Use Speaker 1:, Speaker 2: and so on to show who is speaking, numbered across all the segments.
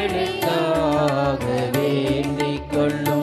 Speaker 1: எங்களுக்காக வேண்டிக் கொள்ளும்.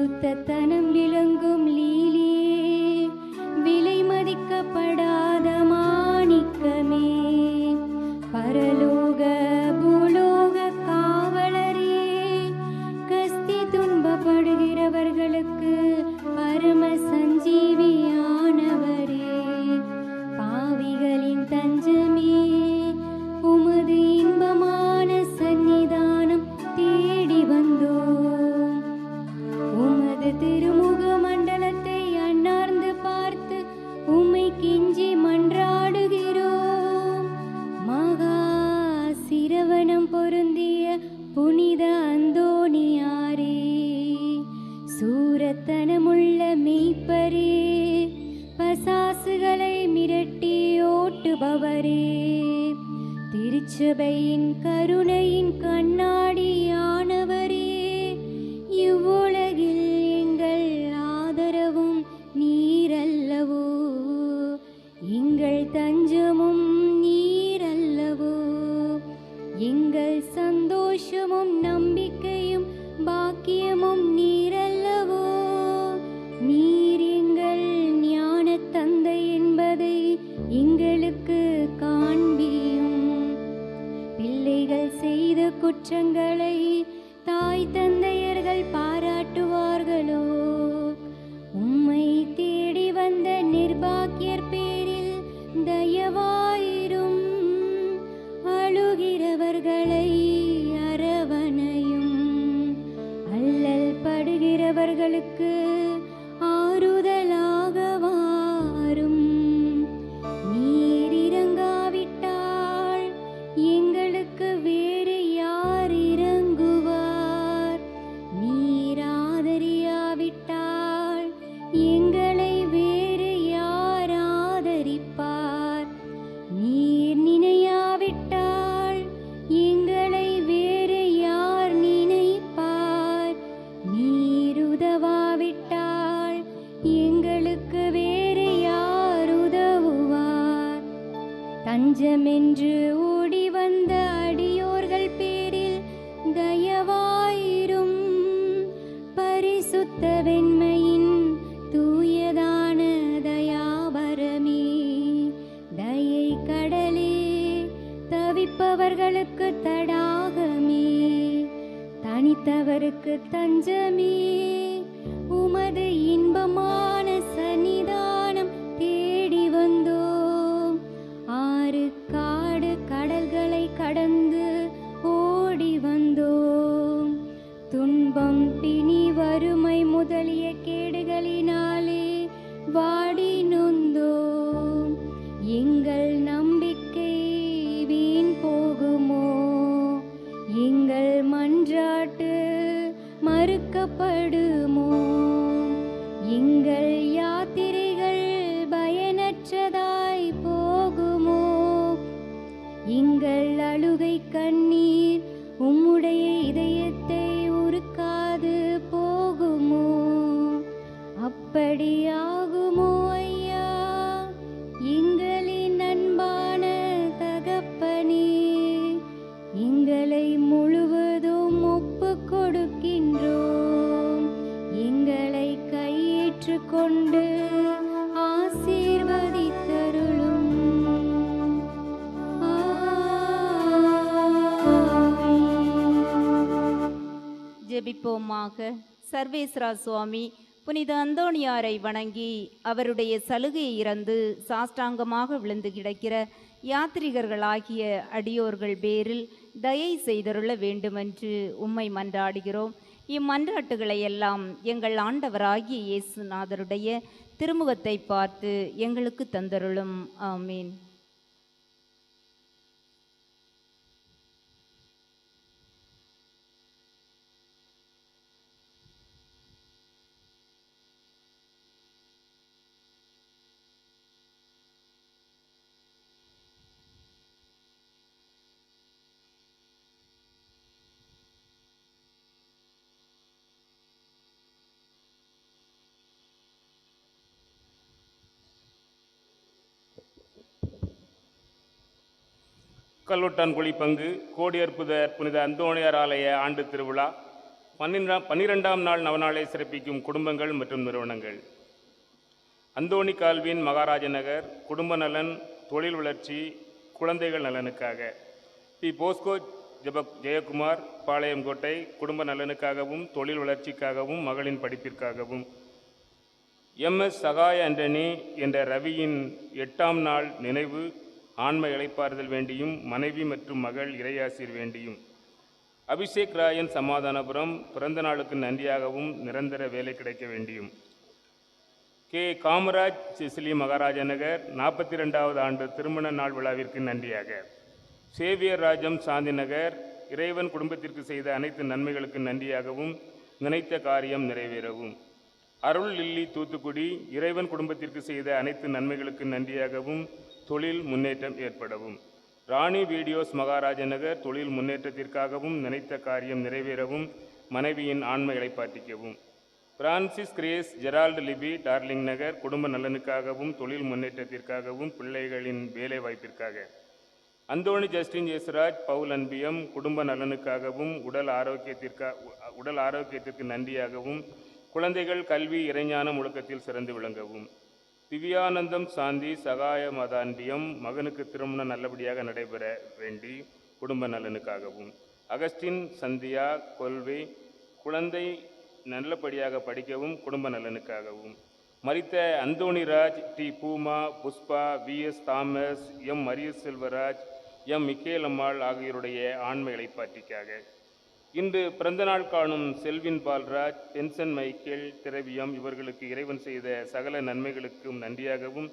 Speaker 1: பரிசுத்தத்தனம் விளங்கும் லீலியே, விலை மதிக்கப்படாத மாணிக்கமே, பரலோக பூலோக காவலரே, கஸ்தி துன்பப்படுகிறவர்களுக்கு பரம சஞ்சீவியானவரே, பாவிகளின் தஞ்சமே, உமது இன்பமான சந்நிதானம் தேடி வந்தோம். உமது திருமுக மண்டலத்தை அண்ணார்ந்து பார்த்து உம்மை கெஞ்சி மன்றாடுகிறோம். மகா சிரவணம் பொருந்திய புனித அந்தோணியாரே, சூரத்தனமுள்ள மெய்ப்பரே, பசாசுகளை மிரட்டி ஓட்டுபவரே, திருச்சபையின் கருணையின் கண்ணாடியானவரே, இவ்வுலகில் எங்கள் ஆதரவும் நீரல்லவோ, எங்கள் தஞ்சமும் நீரல்லவோ, எங்கள் சந்தோஷமும் நம்பிக்கையும் பாக்கியமும் நீரல்லவோ, நீர் எங்கள் ஞான தந்தை என்பதை எங்களுக்கு காண்பியும். பிள்ளைகள் செய்த குற்றங்களை தாய் தந்தையர்கள் பாராட்டுவார்களோ? உம்மை தேடி வந்த நிர்பாக்கியர் பேரில் தயவாயிரும். அழுகிறவர்களை அரவணையும், அல்லல் படுகிறவர்களுக்கு ஆறுதலாக வாரும். நீர் இறங்காவிட்டால் எங்களுக்கு வேறு யார் இறங்குவார்? நீர் ஆதரியாவிட்டால் எங்களை வேறு யார் ஆதரிப்பார்? நீர் நினையாவிட்டால் எங்களை வேறு யார் நினைப்பார்? நீர் உதவாவிட்டால் எங்களுக்கு வேறு யார் உதவுவார்? தஞ்சமென்று ஓடி வந்த அடியோர்கள் பேரில் தயவாயிரும். பரிசுத்த வெண்மையின் தூயதான தயாபரமே, தயை கடலே, தவிப்பவர்களுக்கு தடாகமே, தனித்தவருக்கு தஞ்சமே, உமது இன்பமான சன்னிதானம் தேடி வந்தோம். ஆறு காடு கடல்களை கடந்து ஓடி வந்தோம். துன்பம் பிணி வறுமை முதலிய கேடுகளினாலே வாடி நொந்தோம். எங்கள் நம்பிக்கை வீண் போகுமோ? எங்கள் மன்றாட்டு மறுக்கப்படுமோ? எங்கள் யாத்திரைகள் பயனற்றதாய் போகுமோ? எங்கள் அழுகை கண்ணீர் உம்முடைய இதயத்தை உருக்காது போகுமோ? அப்படியாகுமோ ஐயா, எங்களின் அன்பான தகப்பனே? எங்களை முழுவதும் ஒப்பு கொடுக்கின்றோம். எங்களை கையேற்றுக் கொண்டு ஆசீர்வதித்தருளும்.
Speaker 2: ஜெபிப்போமாக. சர்வேஸ்வரா சுவாமி புனித அந்தோணியாரை வணங்கி அவருடைய சலுகையை இறந்து சாஷ்டாங்கமாக விழுந்து கிடக்கிற யாத்ரிகர்களாகிய அடியோர்கள் பேரில் தயை செய்தருள வேண்டுமென்று உம்மை மன்றாடுகிறோம். இம்மன்றாட்டுகளை எல்லாம் எங்கள் ஆண்டவராகிய இயேசுநாதருடைய திருமுகத்தை பார்த்து எங்களுக்கு தந்தருளும். ஆமீன்.
Speaker 3: கல்வட்டான்குழி பங்கு கோடியற்புதர் புனித அந்தோணியார் ஆலய ஆண்டு திருவிழா 12ஆம் நாள் நவநாளை சிறப்பிக்கும் குடும்பங்கள் மற்றும் நிறுவனங்கள்: அந்தோணி கால்வின், மகாராஜ நகர், குடும்ப நலன், தொழில் வளர்ச்சி, குழந்தைகள் நலனுக்காக. பி. போஸ்கோ ஜெயக்குமார், பாளையங்கோட்டை, குடும்ப நலனுக்காகவும் தொழில் வளர்ச்சிக்காகவும் மகளின் படிப்பிற்காகவும். MS சகாய ஆண்டனி என்ற ரவியின் 8ஆம் நாள் நினைவு ஆன்ம இளைப்பாறுதல் வேண்டியும் மனைவி மற்றும் மகள் இறையாசிர் வேண்டியும். அபிஷேக் ராயன், சமாதானபுரம், பிறந்த நாளுக்கு நன்றியாகவும் நிரந்தர வேலை கிடைக்க வேண்டியும். கே. காமராஜ், சிசிலி, மகாராஜ நகர், 42வது ஆண்டு திருமண நாள் விழாவிற்கு நன்றியாக. சேவியர் ராஜம், சாந்தி நகர், இறைவன் குடும்பத்திற்கு செய்த அனைத்து நன்மைகளுக்கு நன்றியாகவும் நினைத்த காரியம் நிறைவேறவும். அருள் லில்லி, தூத்துக்குடி, இறைவன் குடும்பத்திற்கு செய்த அனைத்து நன்மைகளுக்கு நன்றியாகவும் தொழில் முன்னேற்றம் ஏற்படவும். ராணி வீடியோஸ், மகாராஜ நகர், தொழில் முன்னேற்றத்திற்காகவும் நினைத்த காரியம் நிறைவேறவும் மனைவியின் ஆன்ம இளைப்பாற்றிக்கவும். பிரான்சிஸ் கிரேஸ் ஜெரால்டு லிபி, டார்லிங் நகர், குடும்ப நலனுக்காகவும் தொழில் முன்னேற்றத்திற்காகவும் பிள்ளைகளின் வேலை வாய்ப்பிற்காக. அந்தோணி ஜஸ்டின் யேசுராஜ், பவுல் அன்பியம், குடும்ப நலனுக்காகவும் உடல் ஆரோக்கியத்திற்கு நன்றியாகவும் குழந்தைகள் கல்வி இறைஞான ஒழுக்கத்தில் சிறந்து விளங்கவும். திவ்யானந்தம், சாந்தி, சகாய மதான்பியம், மகனுக்கு திருமணம் நல்லபடியாக நடைபெற வேண்டி குடும்ப நலனுக்காகவும். அகஸ்டின், சந்தியா, கொல்வே, குழந்தை நல்லபடியாக படிக்கவும் குடும்ப நலனுக்காகவும். மரித்த Antonyraj, T. Pooma, Pushpa, VS Thomas, M. Marius Selvaraj, M. Michaelammal ஆகியோருடைய ஆன்ம இளைப்பாற்றிக்காக. இன்று பிறந்தநாள் காணும் செல்வின் பால்ராஜ், பென்சன் மைக்கேல், திரவியம் இவர்களுக்கு இறைவன் செய்த சகல நன்மைகளுக்கும் நன்றியாகவும்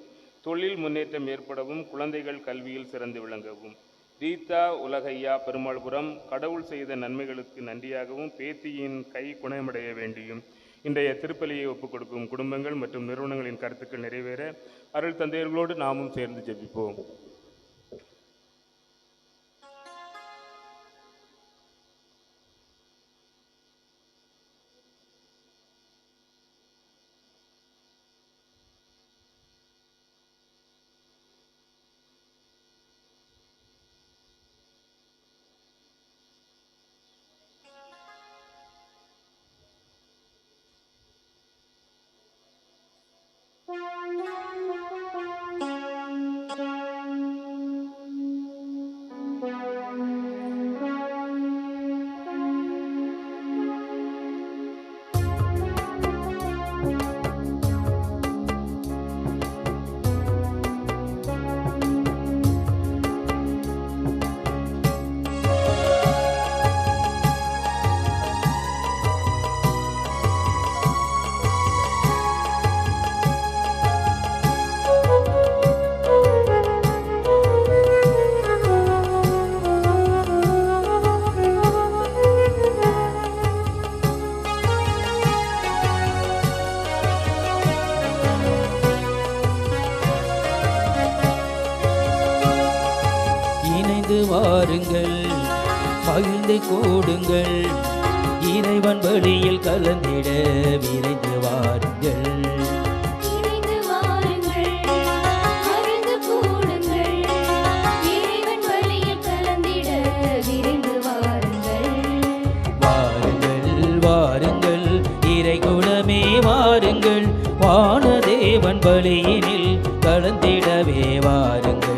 Speaker 3: தொழில் முன்னேற்றம் ஏற்படவும் குழந்தைகள் கல்வியில் சிறந்து விளங்கவும். ரீதா உலகையா, பெருமாள்புரம், கடவுள் செய்த நன்மைகளுக்கு நன்றியாகவும் பேத்தியின் கை குணமடைய வேண்டியும் இன்றைய திருப்பலியை ஒப்புக் கொடுக்கும் குடும்பங்கள் மற்றும் நிறுவனங்களின் கருத்துக்கள் நிறைவேற அருள் தந்தையர்களோடு நாமும் சேர்ந்து ஜெபிப்போம்.
Speaker 4: வாருங்கள், மகிழ்ந்து கூடுங்கள், இறைவன் பலியில் கலந்திட விரைந்து வாருங்கள்.
Speaker 1: இணைந்து வாருங்கள், மகிழ்ந்து கூடுங்கள், இறைவன் பலியில் கலந்திட விரைந்து வாருங்கள்.
Speaker 4: வாருங்கள் வாருங்கள், இறைகுலமே வாருங்கள், வானதேவன் பலியினில் கலந்திடவே வாருங்கள்.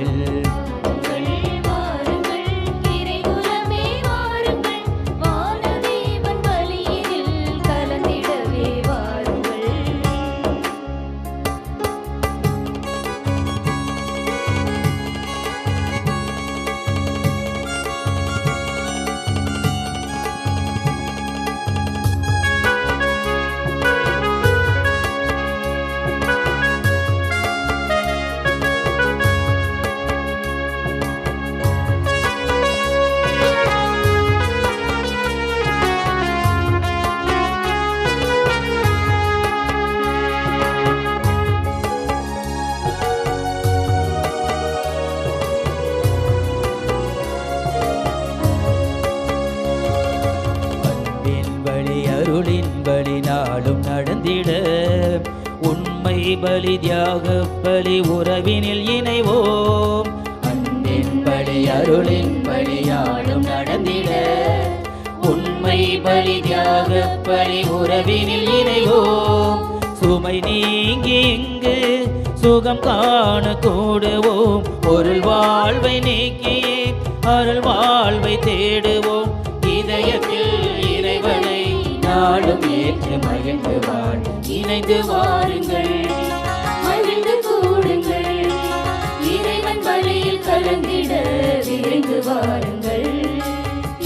Speaker 4: நாளும் நடந்திட உண்மை பலி தியாக பலி உறவினில் இணைவோம். அன்பின் பலி அருளின் பலியாடும் நடந்திட உண்மை பலி தியாக பலி உறவினில் இணைவோம். சுமை நீங்கி இங்கு சுகம் காண கூடுவோம். பொருள் வாழ்வை நீக்கியே அருள் வாழ்வை தேடுவோம். இதயத்தில் இறைவனை நாளும் ஏற்று மகிழ்ந்து வாழ் இணைந்து வாருங்கள்.
Speaker 1: மகிழ்ந்து கூடுங்கள், இறைவன் பலியில் கலந்திட விரைந்து வாருங்கள்.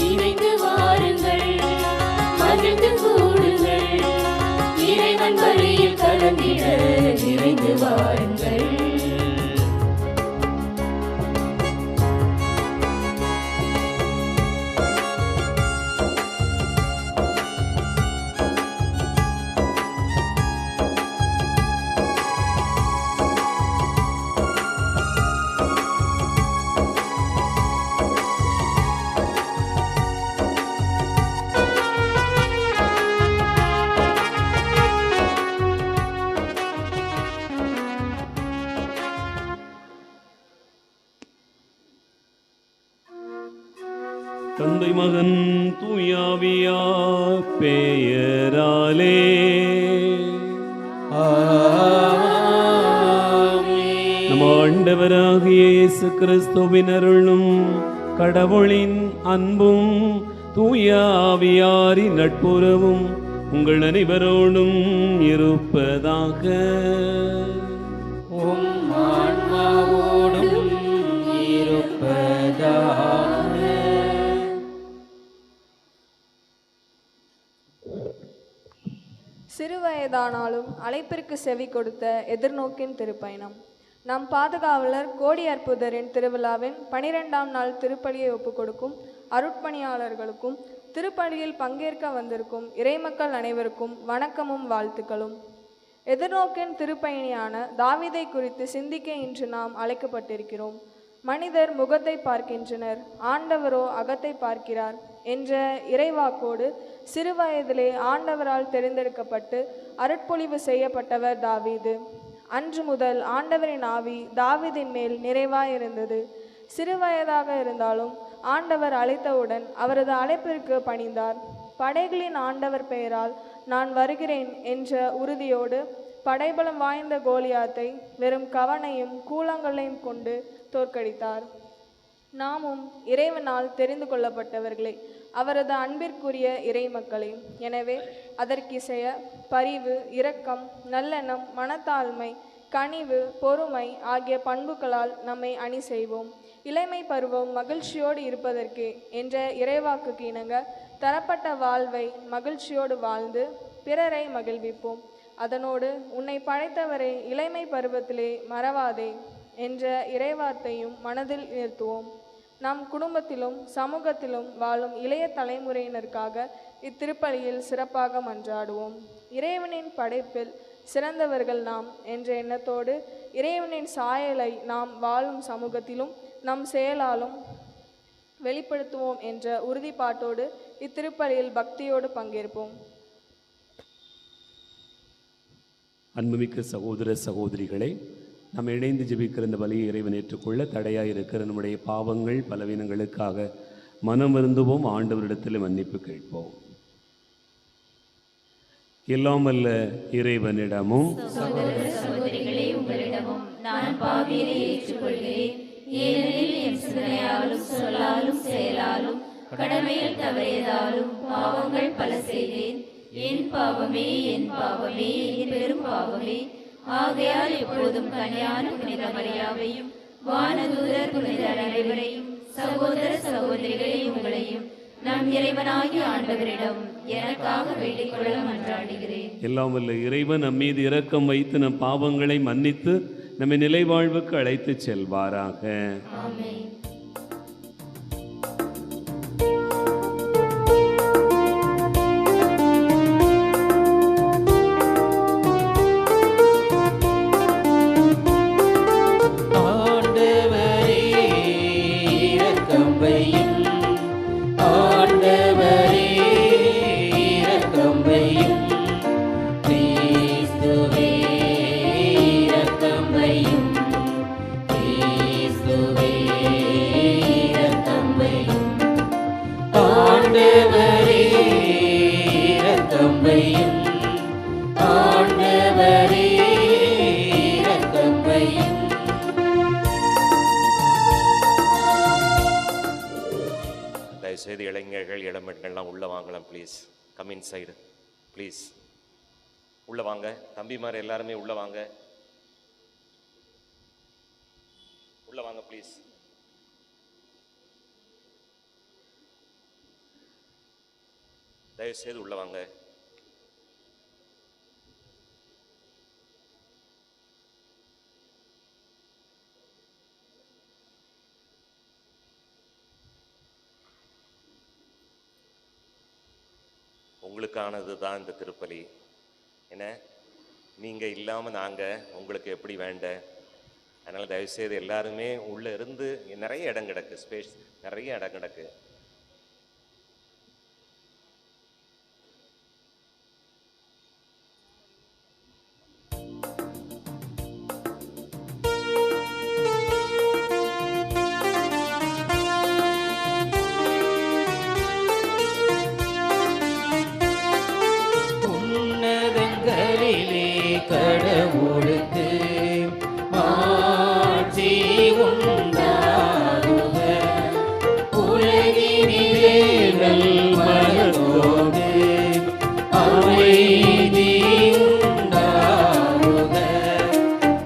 Speaker 1: இணைந்து வாருங்கள், மகிழ்ந்து கூடுங்கள், இறைவன் பலியில் கலந்திட விரைந்து வாருங்கள்.
Speaker 5: தந்தை மகன் தூயாவியார் பெயராலே நம் ஆண்டவராகிய இயேசு கிறிஸ்துவின் அருளும் கடவுளின் அன்பும் தூயாவியாரின் நட்புறவும் உங்கள் அனைவரோடும் இருப்பதாக.
Speaker 4: உம் ஆன்மாவோடும் இருப்பதாக.
Speaker 6: சிறுவயதானாலும் அழைப்பிற்கு செவி கொடுத்த எதிர்நோக்கின் திருப்பயணம். நம் பாதுகாவலர் கோடி அற்புதரின் திருவிழாவின் 12ஆம் நாள் திருப்பலியை ஒப்புக்கொடுக்கும் அருட்பணியாளர்களுக்கும் திருப்பலியில் பங்கேற்க வந்திருக்கும் இறைமக்கள் அனைவருக்கும் வணக்கமும் வாழ்த்துக்களும். எதிர்நோக்கின் திருப்பயணியான தாவீதை குறித்து சிந்திக்க இன்று நாம் அழைக்கப்பட்டிருக்கிறோம். மனிதர் முகத்தை பார்க்கின்றனர், ஆண்டவரோ அகத்தை பார்க்கிறார் என்ற இறைவாக்கோடு சிறுவயதிலே ஆண்டவரால் தெரிந்தெடுக்கப்பட்டு அருட்பொழிவு செய்யப்பட்டவர் தாவீது. அன்று முதல் ஆண்டவரின் ஆவி தாவீதின் மேல் நிறைவாயிருந்தது. சிறுவயதாக இருந்தாலும் ஆண்டவர் அழைத்தவுடன் அவரது அழைப்பிற்கு பணிந்தார். படைகளின் ஆண்டவர் பெயரால் நான் வருகிறேன் என்ற உறுதியோடு படைபலம் வாய்ந்த கோலியாத்தை வெறும் கவனையும் கூழங்களையும் கொண்டு தோற்கடித்தார். நாமும் இறைவனால் தெரிந்து கொள்ளப்பட்டவர்களே, அவரது அன்பிற்குரிய இறைமக்களே. எனவே அதற்கிசைய பரிவு, இரக்கம், நல்லெண்ணம், மனத்தாழ்மை, கனிவு, பொறுமை ஆகிய பண்புகளால் நம்மை அணி செய்வோம். இளமை பருவம் மகிழ்ச்சியோடு இருப்பதற்கே என்ற இறைவாக்குக்கு இணங்க தரப்பட்ட வாழ்வை மகிழ்ச்சியோடு வாழ்ந்து பிறரை மகிழ்விப்போம். அதனோடு உன்னை படைத்தவரை இளமை பருவத்திலே மறவாதே என்ற இறைவார்த்தையும் மனதில் நிறுத்துவோம். நம் குடும்பத்திலும் சமூகத்திலும் வாழும் இளைய தலைமுறையினருக்காக இத்திருப்பலியில் சிறப்பாக மன்றாடுவோம். இறைவனின் படைப்பில் சிறந்தவர்கள் நாம் என்ற எண்ணத்தோடு இறைவனின் சாயலை நாம் வாழும் சமூகத்திலும் நம் செயலாலும் வெளிப்படுத்துவோம் என்ற உறுதிப்பாட்டோடு இத்திருப்பலியில் பக்தியோடு பங்கேற்போம்.
Speaker 5: அன்புமிக்க சகோதர சகோதரிகளே, நாம் இணைந்து ஜெபிக்கிற இந்த பலியை இறைவன் ஏற்றுக்கொள்ள தடையாக இருக்கிற நம்முடைய பாவங்கள் பலவீனங்களுக்காக மனம் வருந்துவோம். ஆண்டவரிடத்தில் மன்னிப்பு கேட்போம். எல்லாம் வல்ல இறைவனிடமும்
Speaker 1: சகோதரிகளே, உங்களிடமும் நான் பாவியரை ஏற்றுக்கொள்கிறேன். ஏனெனில் என் சிந்தனையாலும் சொல்லாலும் செயலாலும் கடமையில் தவறியதாலும் பாவங்கள் பல செய்தேன். என் பாவமே, என் பாவமே, என் பெரும் பாவமே. ஆகையால் எப்போதும் கன்னியான புனித மரியாவையும் வானதூதர் புனிதர் அனைவரையும் சகோதர சகோதரிகளே உங்களையும் நம் இறைவனாகிய ஆண்டவரிடம் எனக்காக வேண்டிக் கொள்ள மன்றாடுகிறேன்.
Speaker 5: எல்லாம் வல்ல இறைவன் நம் மீது இரக்கம் வைத்து நம் பாவங்களை மன்னித்து நம்மை நிலை வாழ்வுக்கு அழைத்து செல்வாராக.
Speaker 1: ஆமென்.
Speaker 4: ஆண்டவரே வையும் ஆண்டவரே இரக்கம் வையும்.
Speaker 7: தயவுசெய்து இளைஞர்கள் இளம்பெண்கள்லாம் உள்ளே வாங்கலாம் please. Come in side please. உள்ளே வாங்க தம்பிமார் எல்லாருமே உள்ளே வாங்க. உள்ளே வாங்க ப்ளீஸ். தயவுசெய்து உள்ளே வாங்க. உங்களுக்கானது தான் இந்த திருப்பலி. என்ன நீங்கள் இல்லாமல் நாங்கள் உங்களுக்கு எப்படி வேண்ட? அதனால் தயவுசெய்து எல்லாருமே உள்ளே இருந்து, நிறைய இடம் கிடக்கு, ஸ்பேஸ் நிறைய இடம் கிடக்கு.
Speaker 4: உன்னதங்களிலே கடவுளுக்கு ஆட்சி உண்டாகுக. உலகினிலே நல்மனத்தோடு அமைதி உண்டாகுக.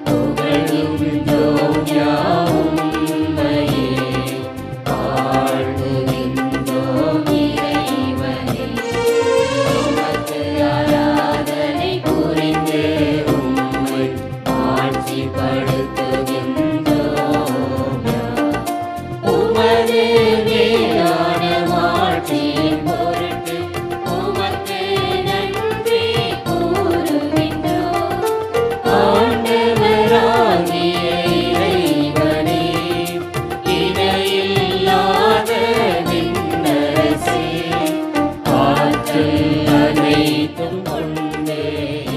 Speaker 4: புகழும் ஜோதியாவும் உம்மையே வாழ்த்துகின்றோம் இறைவனே. உமக்கு ஆராதனை புரிந்து உம்மை ஆட்சிப்படுத்துகின்றோம். உமது மேலான மாட்சியின் பொருட்டு உமக்கு நன்றி கூறுகின்றோம். ஆண்டவராகிய இறைவனே, இணையில்லாத விண்ணரசே, ஆற்றல் அனைத்தும் கொண்டே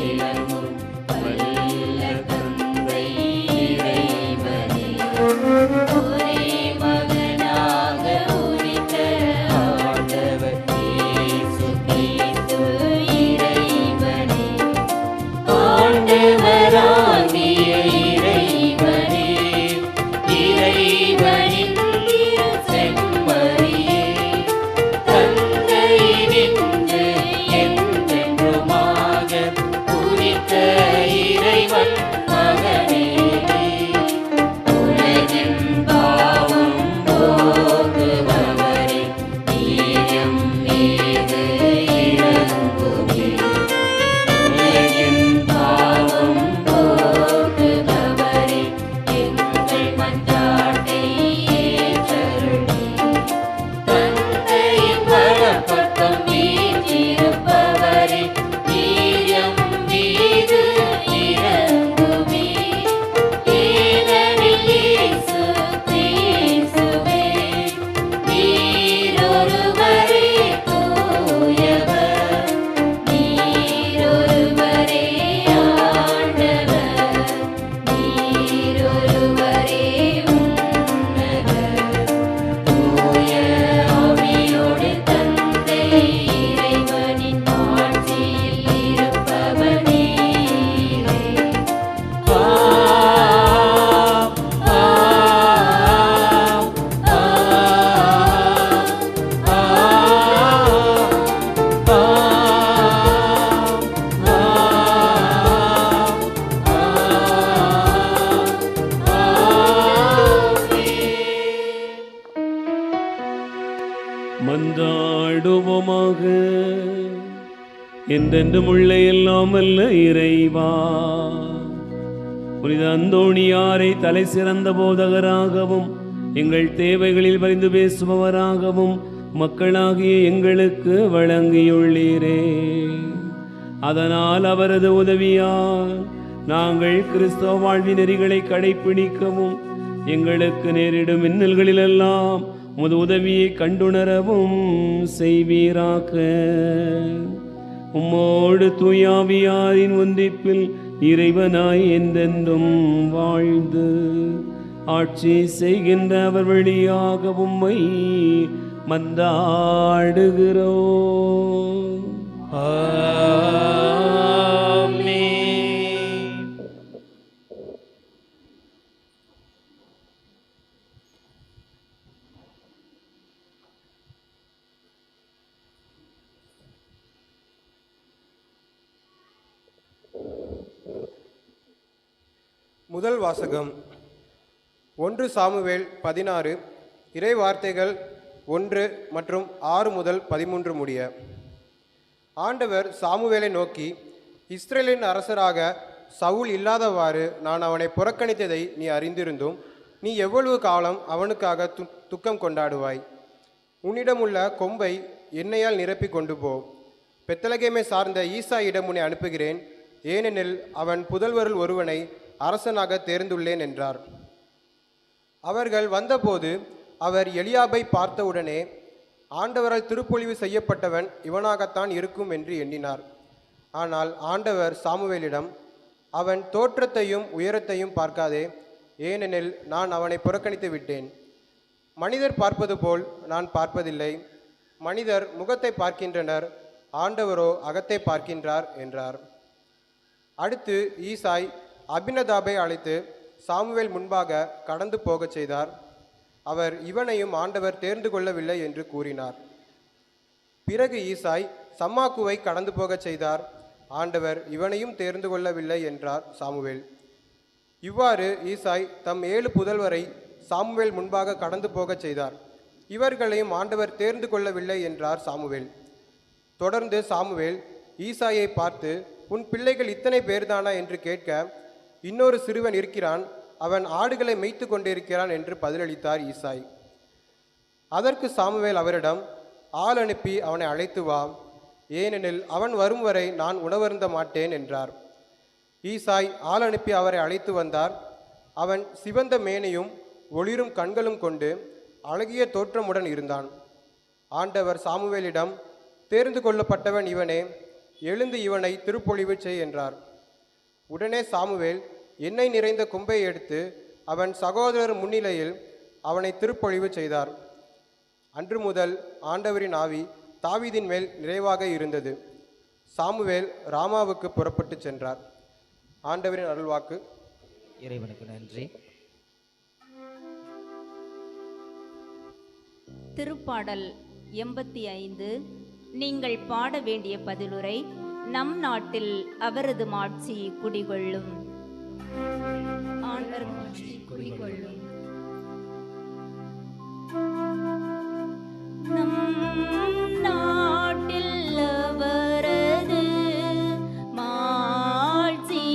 Speaker 4: இலங்கும் வல்ல தந்தை இறைவனே, ஒரே மகனாக உதித்த ஆண்டவர் இயேசு கிறிஸ்து இறைவனே, ஆண்டவராகிய இறைவனே, இறைவனின் திரு செம்மறியே, தந்தையினின்று என்றென்றுமாக உதித்த இறைவன் மகனே, உலகின் பாவம் போக்குபவரே, நீயம் மீது இறங்குமே. உலகின் பாவம் போக்குபவரே, எங்கள் மன்றாட்டை ஏற்றருளி. தந்தையின் வலப்பக்கம் வீற்றிருப்பவரே, நீயம் மீது இறங்குமே. ஏனெனில் இயேசு கிறிஸ்துவே, நீரொருவரே தூயவர், நீரொருவரே ஆண்டவர், நீரொருவரே உன்னதர். தூய ஆவியோடு தந்தை இறைவனின் ஆட்சியில் இருப்பவர் நீரே. ஆம், ஆம்,
Speaker 5: மன்றாடுவோமாக. என்றென்றும் உள்ள எல்லாம் அல்ல இறைவா, புனித அந்தோணியாரை தலை சிறந்த போதகராகவும் எங்கள் தேவைகளில் பரிந்து பேசுபவராகவும் மக்களாகிய எங்களுக்கு வழங்கியுள்ளீரே. அதனால் அவரது உதவியால் நாங்கள் கிறிஸ்தவ வாழ்வின் நெறிகளை கடைப்பிடிக்கவும் எங்களுக்கு நேரிடும் இன்னல்களிலெல்லாம் உமது உதவியை கண்டுணரவும் செய்வீராக. உம்மோடு தூயாவியாரின் ஒன்றிப்பில் இறைவனாய் என்றென்றும் வாழ்ந்து ஆட்சி செய்கின்ற அவர் வழியாக உம்மை மன்றாடுகிறோம்.
Speaker 8: முதல் வாசகம் 1 சாமுவேல் 16 இறை வார்த்தைகள் 1 மற்றும் 6 முதல் 13 முடிய. ஆண்டவர் சாமுவேலை நோக்கி, இஸ்ரேலின் அரசராக சவுல் இல்லாதவாறு நான் அவனை புறக்கணித்ததை நீ அறிந்திருந்தும் நீ எவ்வளவு காலம் அவனுக்காக துக்கம் கொண்டாடுவாய்? உன்னிடமுள்ள கொம்பை எண்ணெயால் நிரப்பி கொண்டு போ. பெத்லகேமை சார்ந்த ஈசாயிடம் உன்னை அனுப்புகிறேன், ஏனெனில் அவன் புதல்வருள் ஒருவனை அரசனாக தேர்ந்துள்ளேன் என்றார். அவர்கள் வந்தபோது அவர் எலியாபை பார்த்தவுடனே, ஆண்டவரால் திருப்பொழிவு செய்யப்பட்டவன் இவனாகத்தான் இருக்கும் என்று எண்ணினார். ஆனால் ஆண்டவர் சாமுவேலிடம், அவன் தோற்றத்தையும் உயரத்தையும் பார்க்காதே, ஏனெனில் நான் அவனை புறக்கணித்து விட்டேன். மனிதர் பார்ப்பது போல் நான் பார்ப்பதில்லை. மனிதர் முகத்தை பார்க்கின்றனர், ஆண்டவரோ அகத்தை பார்க்கின்றார் என்றார். அடுத்து ஈசாய் அபினதாபை அழைத்து சாமுவேல் முன்பாக கடந்து போகச் செய்தார். அவர் இவனையும் ஆண்டவர் தேர்ந்து கொள்ளவில்லை என்று கூறினார். பிறகு ஈசாய் சம்மாக்குவை கடந்து போகச் செய்தார். ஆண்டவர் இவனையும் தேர்ந்து கொள்ளவில்லை என்றார் சாமுவேல். இவ்வாறு ஈசாய் தம் 7 புதல்வரை சாமுவேல் முன்பாக கடந்து போகச் செய்தார். இவர்களையும் ஆண்டவர் தேர்ந்து கொள்ளவில்லை என்றார் சாமுவேல். தொடர்ந்து சாமுவேல் ஈசாயை பார்த்து, உன் பிள்ளைகள் இத்தனை பேர்தானா என்று கேட்க, இன்னொரு சிறுவன் இருக்கிறான், அவன் ஆடுகளை மேய்த்து கொண்டிருக்கிறான் என்று பதிலளித்தார் ஈசாய். அதற்கு சாமுவேல் அவரிடம், ஆள் அனுப்பி அவனை அழைத்து வா, ஏனெனில் அவன் வரும் வரை நான் உணவருந்த மாட்டேன் என்றார். ஈசாய் ஆள் அனுப்பி அவரை அழைத்து வந்தார். அவன் சிவந்த மேனியும் ஒளிரும் கண்களும் கொண்டு அழகிய தோற்றமுடன் இருந்தான். ஆண்டவர் சாமுவேலிடம், தேர்ந்து கொள்ளப்பட்டவன் இவனே, எழுந்து இவனை திருப்பொழிவு செய் என்றார். உடனே சாமுவேல் எண்ணெய் நிறைந்த கொம்பை எடுத்து அவன் சகோதரர் முன்னிலையில் அவனை திருப்பொழிவு செய்தார். அன்று முதல் ஆண்டவரின் ஆவி தாவீதின் மேல் நிறைவாக இருந்தது. சாமுவேல் ராமாவுக்கு புறப்பட்டு சென்றார். ஆண்டவரின் அருள்வாக்கு.
Speaker 4: இறைவனுக்கு நன்றி.
Speaker 2: திருப்பாடல் 85. நீங்கள் பாட வேண்டிய பதிலுரை. நம் நாட்டில் அவரது மாட்சி குடிகொள்ளும். ஆண்டவர் மாட்சி குடிகொள்ளும். நம் நாட்டில் அவரது மாட்சி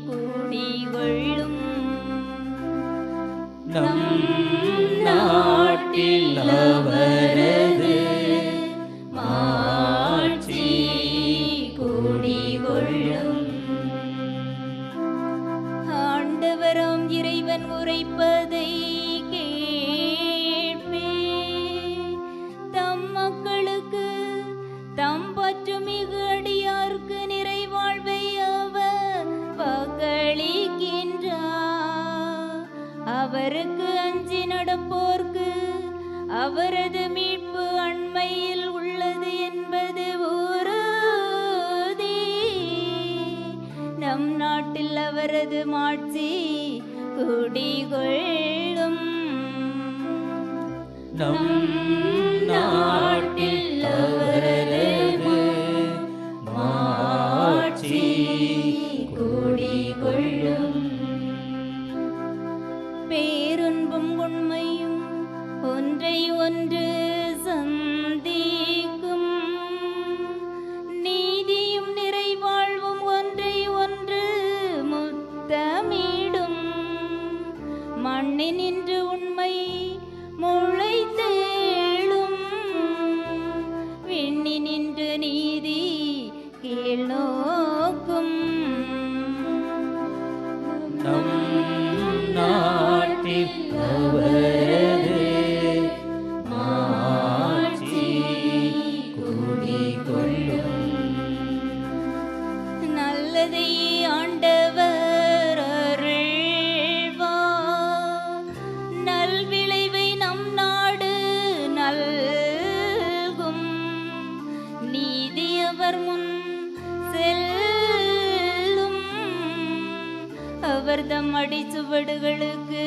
Speaker 2: குடிகொள்ளும்.
Speaker 4: நம் நாட்டில் அவரது மாட்சி குடிகொள்ளும்.
Speaker 2: ஆண்டவராம் இறைவன் உரைப்பதை கேட்பே. தம் மக்களுக்கு தம் பற்றுமிகு அடியார்க்கு நிறைவாழ்வை அவர் வாக்களிக்கின்றார். அவருக்கு அஞ்சி நடப்போர்க்கு அவரது மீட்பு அண்மையில் உள்ளது என்பது உறுதி. நம் நாட்டில் அவரது மாட்சி குடிகொள்ளும்.
Speaker 4: நம் நாட்டில் அவரது மாட்சி குடிகொள்ளும்.
Speaker 2: பேரன்பும் உண்மையும் ஒன்றை ஒன்று சந்திக்கும். நீதியும் நிறைவாழ்வும் ஒன்றை ஒன்று முத்தமிடும். மண்ணினின்று உண்மை முளைத்தேழும். விண்ணினின்று நீதி கீழ் நோக்கும்.
Speaker 4: நம் நாட்டில் அவரது மாட்சி குடிகொள்ளும்.
Speaker 2: நல்லதை ஆண்டவர் அருள்வார். நல்விளைவை நம் நாடு நல்கும். நீதி அவர் முன் செல்லும். அவர் தம் அடிச்சுவடுகளுக்கு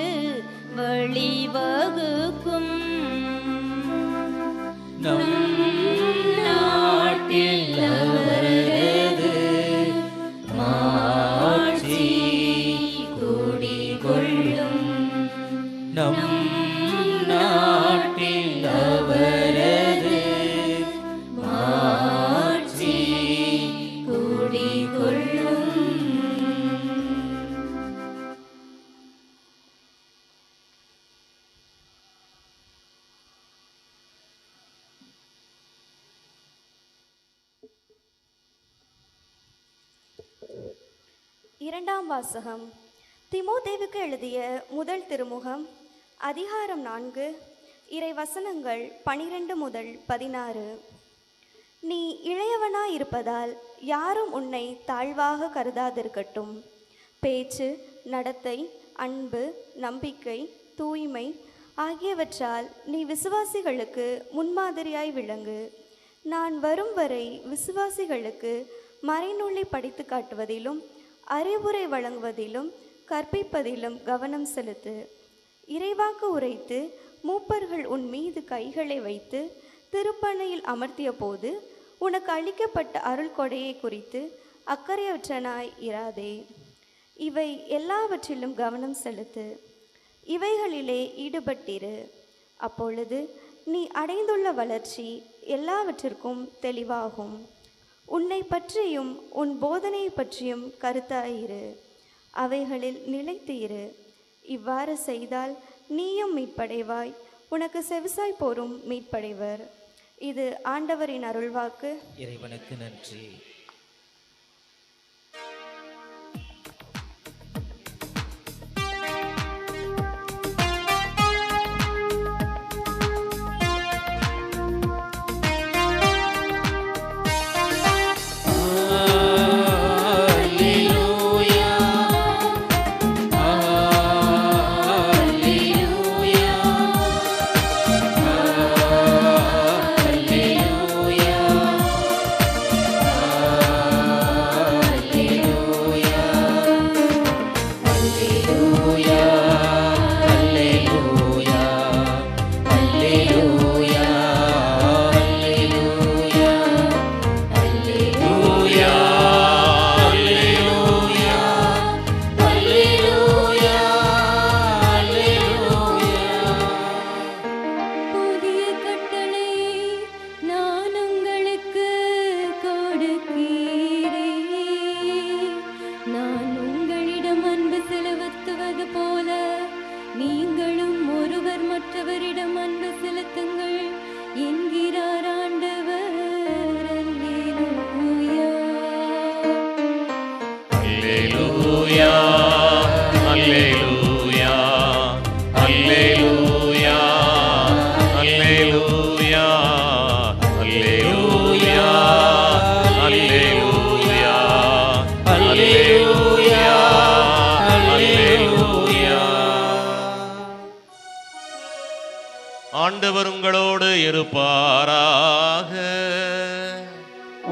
Speaker 2: வழிவகுக்கும்.
Speaker 4: நம் நாட்டில் அவரது மாட்சி
Speaker 9: இரண்டாம் வாசகம். தீமோத்தேயுவுக்கு எழுதிய முதல் திருமுகம், அதிகாரம் 4, இறை வசனங்கள் 12 முதல் 16. நீ இளையவனாயிருப்பதால் யாரும் உன்னை தாழ்வாக கருதாதிருக்கட்டும். பேச்சு, நடத்தை, அன்பு, நம்பிக்கை, தூய்மை ஆகியவற்றால் நீ விசுவாசிகளுக்கு முன்மாதிரியாய் விளங்கு. நான் வரும் வரை விசுவாசிகளுக்கு மறைநூலை படித்து காட்டுவதிலும் அறிவுரை வழங்குவதிலும் கற்பிப்பதிலும் கவனம் செலுத்து. இறைவாக்கு உரைத்து மூப்பர்கள் உன் மீது கைகளை வைத்து திருப்பணியில் அமர்த்திய போது உனக்கு அளிக்கப்பட்ட அருள் கொடையை குறித்து அக்கறையற்றனாய் இராதே. இவை எல்லாவற்றிலும் கவனம் செலுத்து. இவைகளிலே ஈடுபட்டிரு. அப்பொழுது நீ அடைந்துள்ள வளர்ச்சி எல்லாவற்றிற்கும் தெளிவாகும். உன்னை பற்றியும் உன் போதனையை பற்றியும் கருத்தாயிரு. அவைகளில் நிலைத்து இரு. இவ்வாறு செய்தால் நீயும் மீட்படைவாய், உனக்கு செவிசாய் போரும் மீட்படைவர். இது ஆண்டவரின் அருள்வாக்கு.
Speaker 4: இறைவனுக்கு நன்றி.
Speaker 10: ஆண்டவர் உங்களோடு இருப்பாராக.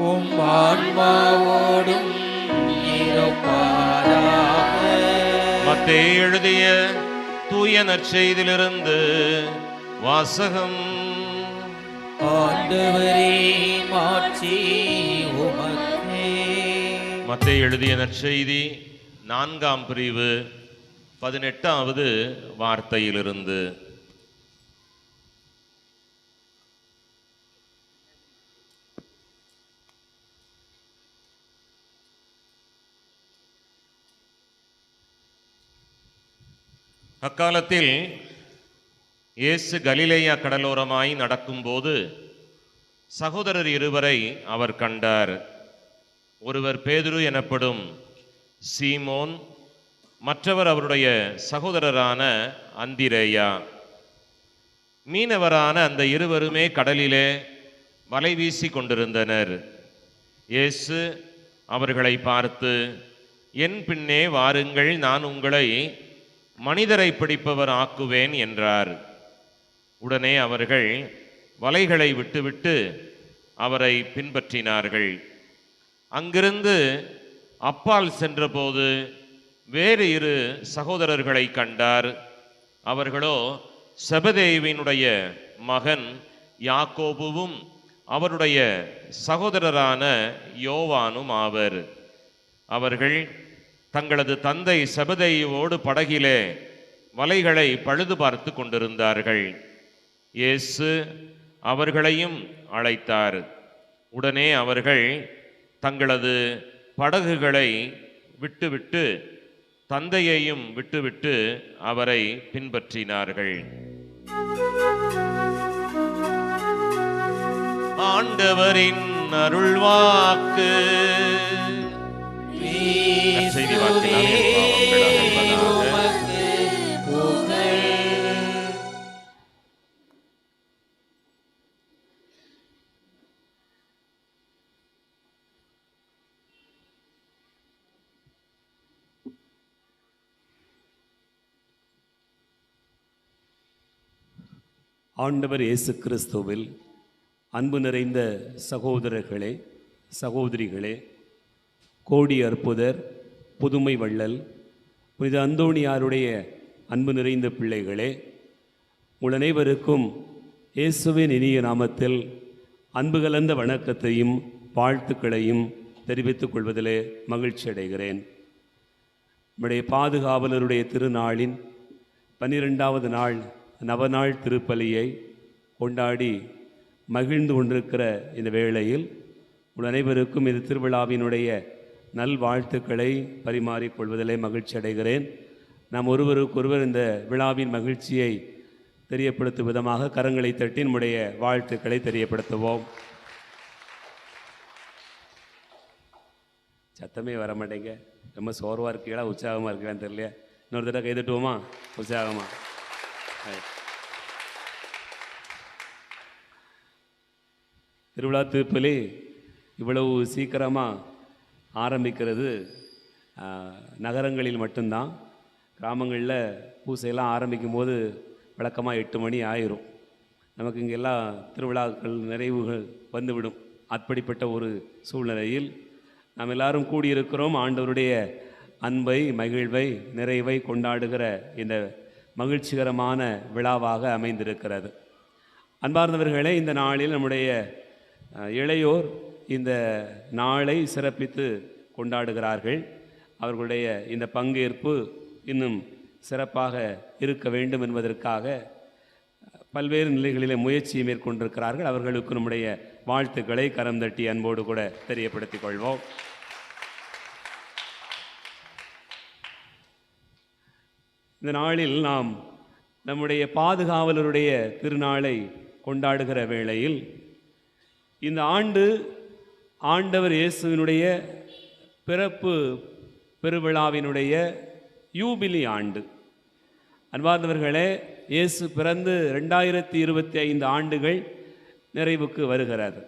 Speaker 4: உம் ஆன்மாவோடும் இருப்பாராக.
Speaker 10: மத்தேயு எழுதிய தூய நற்செய்தியிலிருந்து வாசகம்.
Speaker 4: ஆண்டவரே, மாட்சி உமக்கே.
Speaker 10: மத்தேயு எழுதிய நற்செய்தி 4ஆம் பிரிவு 18வது வார்த்தையிலிருந்து. அக்காலத்தில் இயேசு கலிலேயா கடலோரமாய் நடக்கும்போது சகோதரர் இருவரை அவர் கண்டார். ஒருவர் பேதுரு எனப்படும் சீமோன், மற்றவர் அவருடைய சகோதரரான அந்திரேயா. மீனவரான அந்த இருவருமே கடலிலே வலை வீசி கொண்டிருந்தனர். இயேசு அவர்களை பார்த்து, என் பின்னே வாருங்கள், நான் உங்களை மனிதரை பிடிப்பவர் ஆக்குவேன் என்றார். உடனே அவர்கள் வலைகளை விட்டுவிட்டு அவரை பின்பற்றினார்கள். அங்கிருந்து அப்பால் சென்றபோது வேறு 2 சகோதரர்களை கண்டார். அவர்களோ செபதேயுவினுடைய மகன் யாக்கோபுவும் அவருடைய சகோதரரான யோவானும் ஆவர். அவர்கள் தங்களது தந்தை செபதேயுவோடு படகிலே வலைகளை பழுது பார்த்து கொண்டிருந்தார்கள். இயேசு அவர்களையும் அழைத்தார். உடனே அவர்கள் தங்களது படகுகளை விட்டுவிட்டு தந்தையையும் விட்டுவிட்டு அவரை பின்பற்றினார்கள். ஆண்டவரின் அருள்வாக்கு. நற்செய்தி வாக்கினாலே என் பாவங்கள் அகல்வதாக.
Speaker 5: ஆண்டவர் இயேசு கிறிஸ்துவில் அன்பு நிறைந்த சகோதரர்களே, சகோதரிகளே, கோடி அற்புதர், புதுமை வள்ளல், புனித அந்தோணியாருடைய அன்பு நிறைந்த பிள்ளைகளே, உங்கள் அனைவருக்கும் இயேசுவின் இனிய நாமத்தில் அன்பு கலந்த வணக்கத்தையும் வாழ்த்துக்களையும் தெரிவித்துக் கொள்வதிலே மகிழ்ச்சி அடைகிறேன். நம்முடைய பாதுகாவலருடைய திருநாளின் 12வது நாள் நவநாள் திருப்பலியை கொண்டாடி மகிழ்ந்து கொண்டிருக்கிற இந்த வேளையில் உங்கள் அனைவருக்கும் இந்த திருவிழாவினுடைய நல்வாழ்த்துக்களை பரிமாறிக்கொள்வதிலே மகிழ்ச்சி அடைகிறேன். நாம் ஒருவருக்கொருவர் இந்த விழாவின் மகிழ்ச்சியை தெரியப்படுத்தும் விதமாக கரங்களை தட்டி நம்முடைய வாழ்த்துக்களை தெரியப்படுத்துவோம். சத்தமே வர மாட்டேங்க, ரொம்ப சோர்வாக இருக்கீங்களா உற்சாகமாக இருக்கீங்களான்னு தெரியலையா? இன்னொரு தடவை கை தட்டுவோமா? உற்சாகமாக. திருவிழா திருப்பலி இவ்வளவு சீக்கிரமாக ஆரம்பிக்கிறது நகரங்களில் மட்டும்தான். கிராமங்களில் பூசையெல்லாம் ஆரம்பிக்கும் போது வழக்கமாக 8 மணி ஆயிரும். நமக்கு இங்கெல்லாம் திருவிழாக்கள் நிறைவுகள் வந்துவிடும். அப்படிப்பட்ட ஒரு சூழ்நிலையில் நாம் எல்லாரும் கூடியிருக்கிறோம். ஆண்டவருடைய அன்பை, மகிழ்வை, நிறைவை கொண்டாடுகிற இந்த மகிழ்ச்சிகரமான விழாவாக அமைந்திருக்கிறது. அன்பார்ந்தவர்களே, இந்த நாளில் நம்முடைய இளையோர் இந்த நாளை சிறப்பித்து கொண்டாடுகிறார்கள். அவர்களுடைய இந்த பங்கேற்பு இன்னும் சிறப்பாக இருக்க வேண்டும் என்பதற்காக பல்வேறு நிலைகளிலே முயற்சியை மேற்கொண்டிருக்கிறார்கள். அவர்களுக்கு நம்முடைய வாழ்த்துக்களை கரம் தட்டி அன்போடு கூட தெரியப்படுத்திக் கொள்வோம். இந்த நாளில் நாம் நம்முடைய பாதுகாவலருடைய திருநாளை கொண்டாடுகிற வேளையில் இந்த ஆண்டு ஆண்டவர் இயேசுவினுடைய பிறப்பு பெருவிழாவினுடைய யூபிலி ஆண்டு. அன்பார்ந்தவர்களே, இயேசு பிறந்து 2025 ஆண்டுகள் நிறைவுக்கு வருகிறது.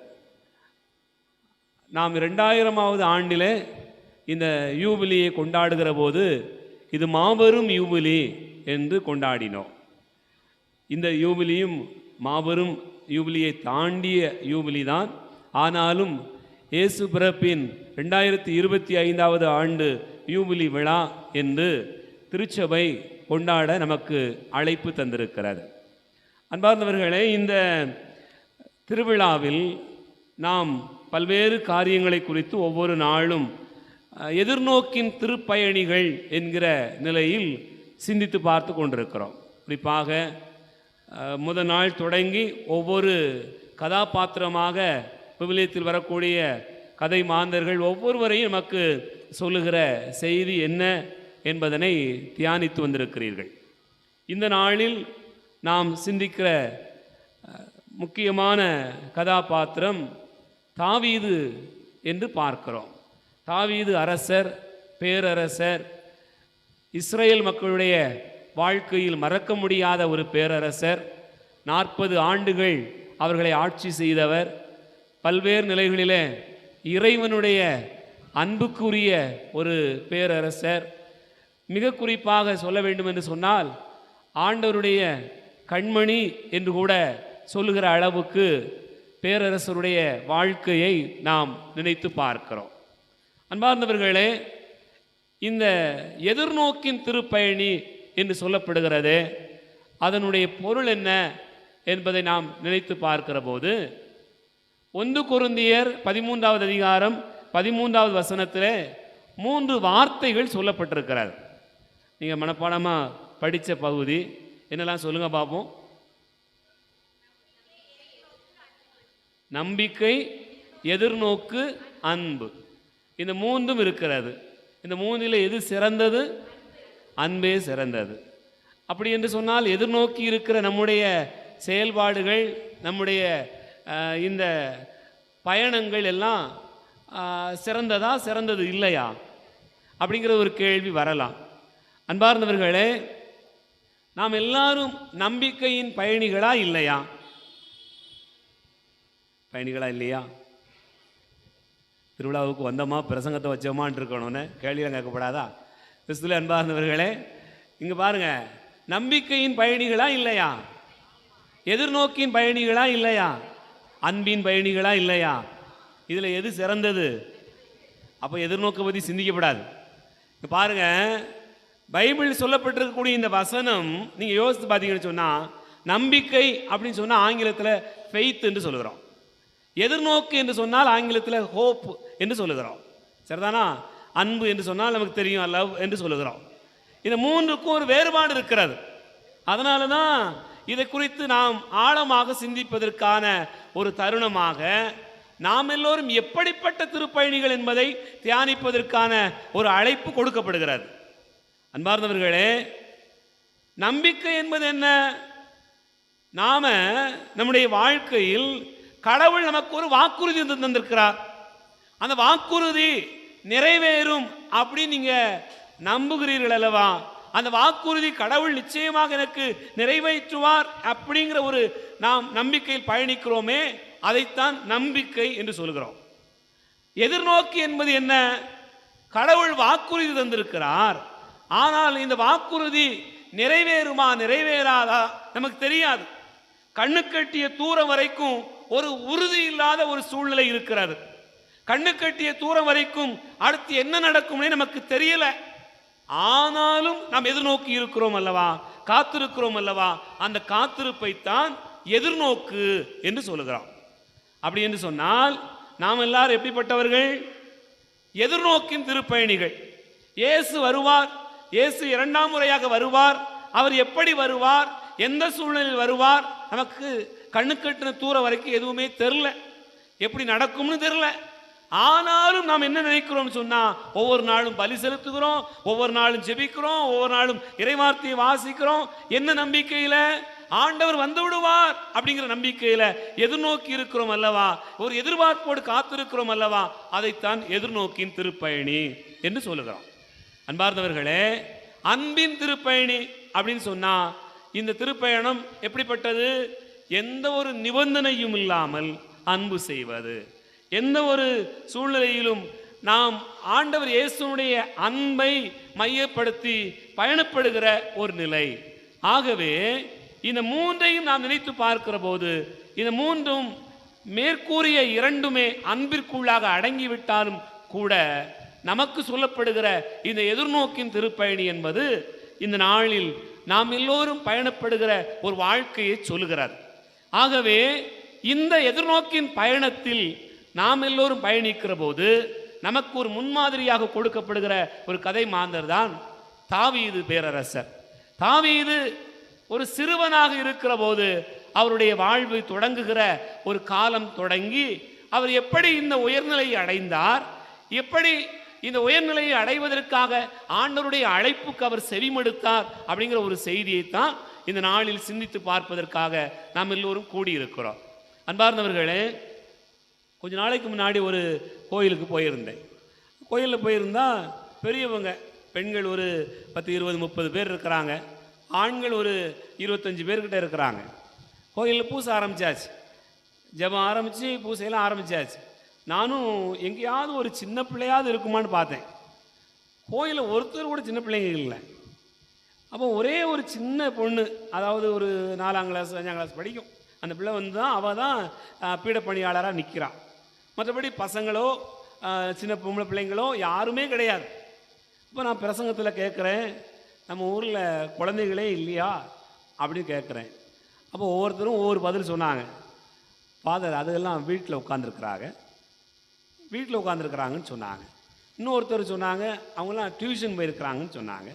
Speaker 5: நாம் 2000வது ஆண்டிலே இந்த யூபிலியை கொண்டாடுகிற போது இது மாபெரும் யூபிலி என்று கொண்டாடினோம். இந்த யூபிலியும் மாபெரும் யூபிலியை தாண்டிய யூபிலி தான். ஆனாலும் இயேசு பிறப்பின் 2025வது ஆண்டு யூபிலி விழா என்று திருச்சபை கொண்டாட நமக்கு அழைப்பு தந்திருக்கிறது. அன்பார்ந்தவர்களே, இந்த திருவிழாவில் நாம் பல்வேறு காரியங்களை குறித்து ஒவ்வொரு நாளும் எதிர்நோக்கின் திருப்பயணிகள் என்கிற நிலையில் சிந்தித்து பார்த்து கொண்டிருக்கிறோம். குறிப்பாக முதல் நாள் தொடங்கி ஒவ்வொரு கதாபாத்திரமாக விவிலியத்தில் வரக்கூடிய கதை மாந்தர்கள் ஒவ்வொருவரையும் நமக்கு சொல்லுகிற செய்தி என்ன என்பதனை தியானித்து வந்திருக்கிறீர்கள். இந்த நாளில் நாம் சிந்திக்கிற முக்கியமான கதாபாத்திரம் தாவீது என்று பார்க்கிறோம். தாவீது அரசர், பேரரசர், இஸ்ரேல் மக்களுடைய வாழ்க்கையில் மறக்க முடியாத ஒரு பேரரசர். 40 ஆண்டுகள் அவர்களை ஆட்சி செய்தவர். பல்வேறு நிலைகளிலே இறைவனுடைய அன்புக்குரிய ஒரு பேரரசர். மிக குறிப்பாக சொல்ல வேண்டும் என்று சொன்னால் ஆண்டவருடைய கண்மணி என்று கூட சொல்லுகிற அளவுக்கு பேரரசருடைய வாழ்க்கையை நாம் நினைத்து பார்க்கிறோம். அன்பார்ந்தவர்களே, இந்த எதிர்நோக்கின் திருப்பயணி என்று சொல்லப்படுகிறது, அதனுடைய பொருள் என்ன என்பதை நாம் நினைத்து பார்க்கிற போது 1 கொரிந்தியர் 13வது அதிகாரம் 13வது வசனத்திலே 3 வார்த்தைகள் சொல்லப்பட்டிருக்கிறது. நீங்கள் மனப்பாடமாக படித்த பகுதி என்னெல்லாம் சொல்லுங்க பார்ப்போம். நம்பிக்கை, எதிர்நோக்கு, அன்பு. இந்த 3ம் இருக்கிறது. இந்த 3ல் எது சிறந்தது? அன்பே சிறந்தது. அப்படி என்று சொன்னால் எதிர்நோக்கி இருக்கிற நம்முடைய செயல்பாடுகள், நம்முடைய இந்த பயணங்கள் எல்லாம் சிறந்ததா, சிறந்தது இல்லையா அப்படிங்கிற ஒரு கேள்வி வரலாம். அன்பார்ந்தவர்களே, நாம் எல்லாரும் நம்பிக்கையின் பயணிகளா இல்லையா? பயணிகளா இல்லையா? திருவிழாவுக்கு வந்தோமா பிரசங்கத்தை வச்சோமான் இருக்கணும்னு கேள்வியெல்லாம் கேட்கப்படாதா? கிறிஸ்துவிலே அன்பார்ந்தவர்களே, இங்கே பாருங்க, நம்பிக்கையின் பயணிகளா இல்லையா? எதிர்நோக்கின் பயணிகளா இல்லையா? அன்பின் பயணிகளா இல்லையா? இதில் எது சிறந்தது? அப்போ எதிர்நோக்கை பற்றி சிந்திக்கப்படாது. பாருங்க, பைபிள் சொல்லப்பட்டிருக்கக்கூடிய இந்த வசனம் நீங்கள் யோசித்து பார்த்தீங்கன்னு சொன்னால், நம்பிக்கை அப்படின்னு சொன்னால் ஆங்கிலத்தில் ஃபெய்த் என்று சொல்லுகிறோம். எதிர்நோக்கு என்று சொன்னால் ஆங்கிலத்தில் ஹோப் என்று சொல்லுகிறோம். சரிதானா? அன்பு என்று சொன்னால் நமக்கு தெரியும், லவ் என்று சொல்லுகிறோம். இந்த மூன்றுக்கும் ஒரு வேறுபாடு இருக்கிறது. அதனால தான் இதை குறித்து நாம் ஆழமாக சிந்திப்பதற்கான ஒரு தருணமாக நாம் எல்லோரும் எப்படிப்பட்ட திருப்பயணிகள் என்பதை தியானிப்பதற்கான ஒரு அழைப்பு கொடுக்கப்படுகிறது. அன்பார்ந்தவர்களே, நம்பிக்கை என்பது என்ன? நாம நம்முடைய வாழ்க்கையில் கடவுள் நமக்கு ஒரு வாக்குறுதி தந்திருக்கிறார். அந்த வாக்குறுதி நிறைவேறும் அப்படின்னு நீங்க நம்புகிறீர்கள் அல்லவா? அந்த வாக்குறுதி கடவுள் நிச்சயமாக எனக்கு நிறைவேற்றுவார் அப்படிங்கிற ஒரு நாம் நம்பிக்கையில் பயணிக்கிறோமே, அதைத்தான் நம்பிக்கை என்று சொல்கிறோம். எதிர்நோக்கி என்பது என்ன? கடவுள் வாக்குறுதி தந்திருக்கிறார், ஆனால் இந்த வாக்குறுதி நிறைவேறுமா நிறைவேறாதா நமக்கு தெரியாது. கண்ணு கட்டிய தூரம் வரைக்கும் ஒரு உறுதி இல்லாத ஒரு சூழ்நிலை இருக்கிறது. கண்ணு கட்டிய தூரம் வரைக்கும் அடுத்து என்ன நடக்கும்னே நமக்கு தெரியல. ஆனாலும் நாம் எதிர்நோக்கி இருக்கிறோம் அல்லவா, காத்திருக்கிறோம் அல்லவா? அந்த காத்திருப்பைத்தான் எதிர்நோக்கு என்று சொல்லுகிறோம். அப்படி என்று சொன்னால் நாம் எல்லாரும் எப்படிப்பட்டவர்கள்? எதிர்நோக்கின் திருப்பயணிகள். இயேசு வருவார், இயேசு இரண்டாம் முறையாக வருவார். அவர் எப்படி வருவார், எந்த சூழ்நிலையில் வருவார், நமக்கு கண்ணு கட்டின தூரம் வரைக்கும் எதுவுமே தெரில, எப்படி நடக்கும்னு தெரில. ஆனாலும் நாம் என்ன நினைக்கிறோம் சொன்னா, ஒவ்வொரு நாளும் பலி செலுத்துகிறோம், ஒவ்வொரு நாளும் ஜெபிக்கிறோம், ஒவ்வொரு நாளும் இறைவார்த்தையை வாசிக்கிறோம். என்ன நம்பிக்கையில? ஆண்டவர் வந்து விடுவார் அப்படிங்கிற நம்பிக்கையில எதிர்நோக்கி இருக்கிறோம் அல்லவா? ஒரு எதிர்பார்ப்போடு காத்திருக்கிறோம் அல்லவா? அதைத்தான் எதிர்நோக்கின் திருப்பயணி என்று சொல்லுகிறோம். அன்பார்ந்தவர்களே, அன்பின் திருப்பயணி அப்படின்னு சொன்னா இந்த திருப்பயணம் எப்படிப்பட்டது? எந்த ஒரு நிபந்தனையும் இல்லாமல் அன்பு செய்வது, எந்த ஒரு சூழ்நிலையிலும் நாம் ஆண்டவர் இயேசுனுடைய அன்பை மையப்படுத்தி பயணப்படுகிற ஒரு நிலை. ஆகவே இந்த மூன்றையும் நாம் நினைத்து பார்க்கிற போது, இந்த மூன்றும் மேற்கூறிய இரண்டுமே அன்பிற்குள்ளாக அடங்கிவிட்டாலும் கூட நமக்கு சொல்லப்படுகிற இந்த எதிர்நோக்கின் திருப்பயணி என்பது இந்த நாளில் நாம் எல்லோரும் பயணப்படுகிற ஒரு வாழ்க்கையை சொல்லுகிறார். ஆகவே இந்த எதிர்நோக்கின் பயணத்தில் நாம் எல்லோரும் பயணிக்கிற போது நமக்கு ஒரு முன்மாதிரியாக கொடுக்கப்படுகிற ஒரு கதை மாந்தர் தான் தாவீது பேரரசர். தாவீது ஒரு சிறுவனாக இருக்கிற போது அவருடைய வாழ்வு தொடங்குகிற ஒரு காலம் தொடங்கி அவர் எப்படி இந்த உயர்நிலையை அடைந்தார், எப்படி இந்த உயர்நிலையை அடைவதற்காக ஆண்டவருடைய அழைப்புக்கு அவர் செவிமடுத்தார் அப்படிங்கிற ஒரு செய்தியைத்தான் இந்த நாளில் சிந்தித்து பார்ப்பதற்காக நாம் எல்லோரும் கூடியிருக்கிறோம். அன்பார்ந்தவர்களே, கொஞ்ச நாளைக்கு முன்னாடி ஒரு கோயிலுக்கு போயிருந்தேன். கோயிலில் போயிருந்தால் பெரியவங்க பெண்கள் ஒரு 10, 20, 30 பேர் இருக்கிறாங்க, ஆண்கள் ஒரு 25 பேர்கிட்ட இருக்கிறாங்க. கோயிலில் பூசை ஆரம்பித்தாச்சு, ஜெபம் ஆரம்பித்து பூசையெல்லாம் ஆரம்பித்தாச்சு. நானும் எங்கேயாவது ஒரு சின்ன பிள்ளையாவது இருக்குமான்னு பார்த்தேன். கோயிலில் ஒருத்தர் கூட சின்ன பிள்ளைங்க இல்லை. அப்போ ஒரே ஒரு சின்ன பொண்ணு, அதாவது ஒரு 4ஆம் கிளாஸ் 5ஆம் கிளாஸ் படிக்கும் அந்த பிள்ளை வந்து தான், அவள் தான் பீடப்பணியாளராக நிற்கிறாள். மற்றபடி பசங்களோ சின்ன பொம்பளை பிள்ளைங்களோ யாருமே கிடையாது. இப்போ நான் பிரசங்கத்தில் கேட்குறேன், நம்ம ஊரில் குழந்தைகளே இல்லையா அப்படின்னு கேட்குறேன். அப்போ ஒவ்வொருத்தரும் ஒவ்வொரு பதில் சொன்னாங்க. ஃபாதர், அதெல்லாம் வீட்டில் உட்காந்துருக்குறாங்கன்னு சொன்னாங்க. இன்னொருத்தர் சொன்னாங்க அவங்களாம் டியூஷன் போயிருக்கிறாங்கன்னு சொன்னாங்க.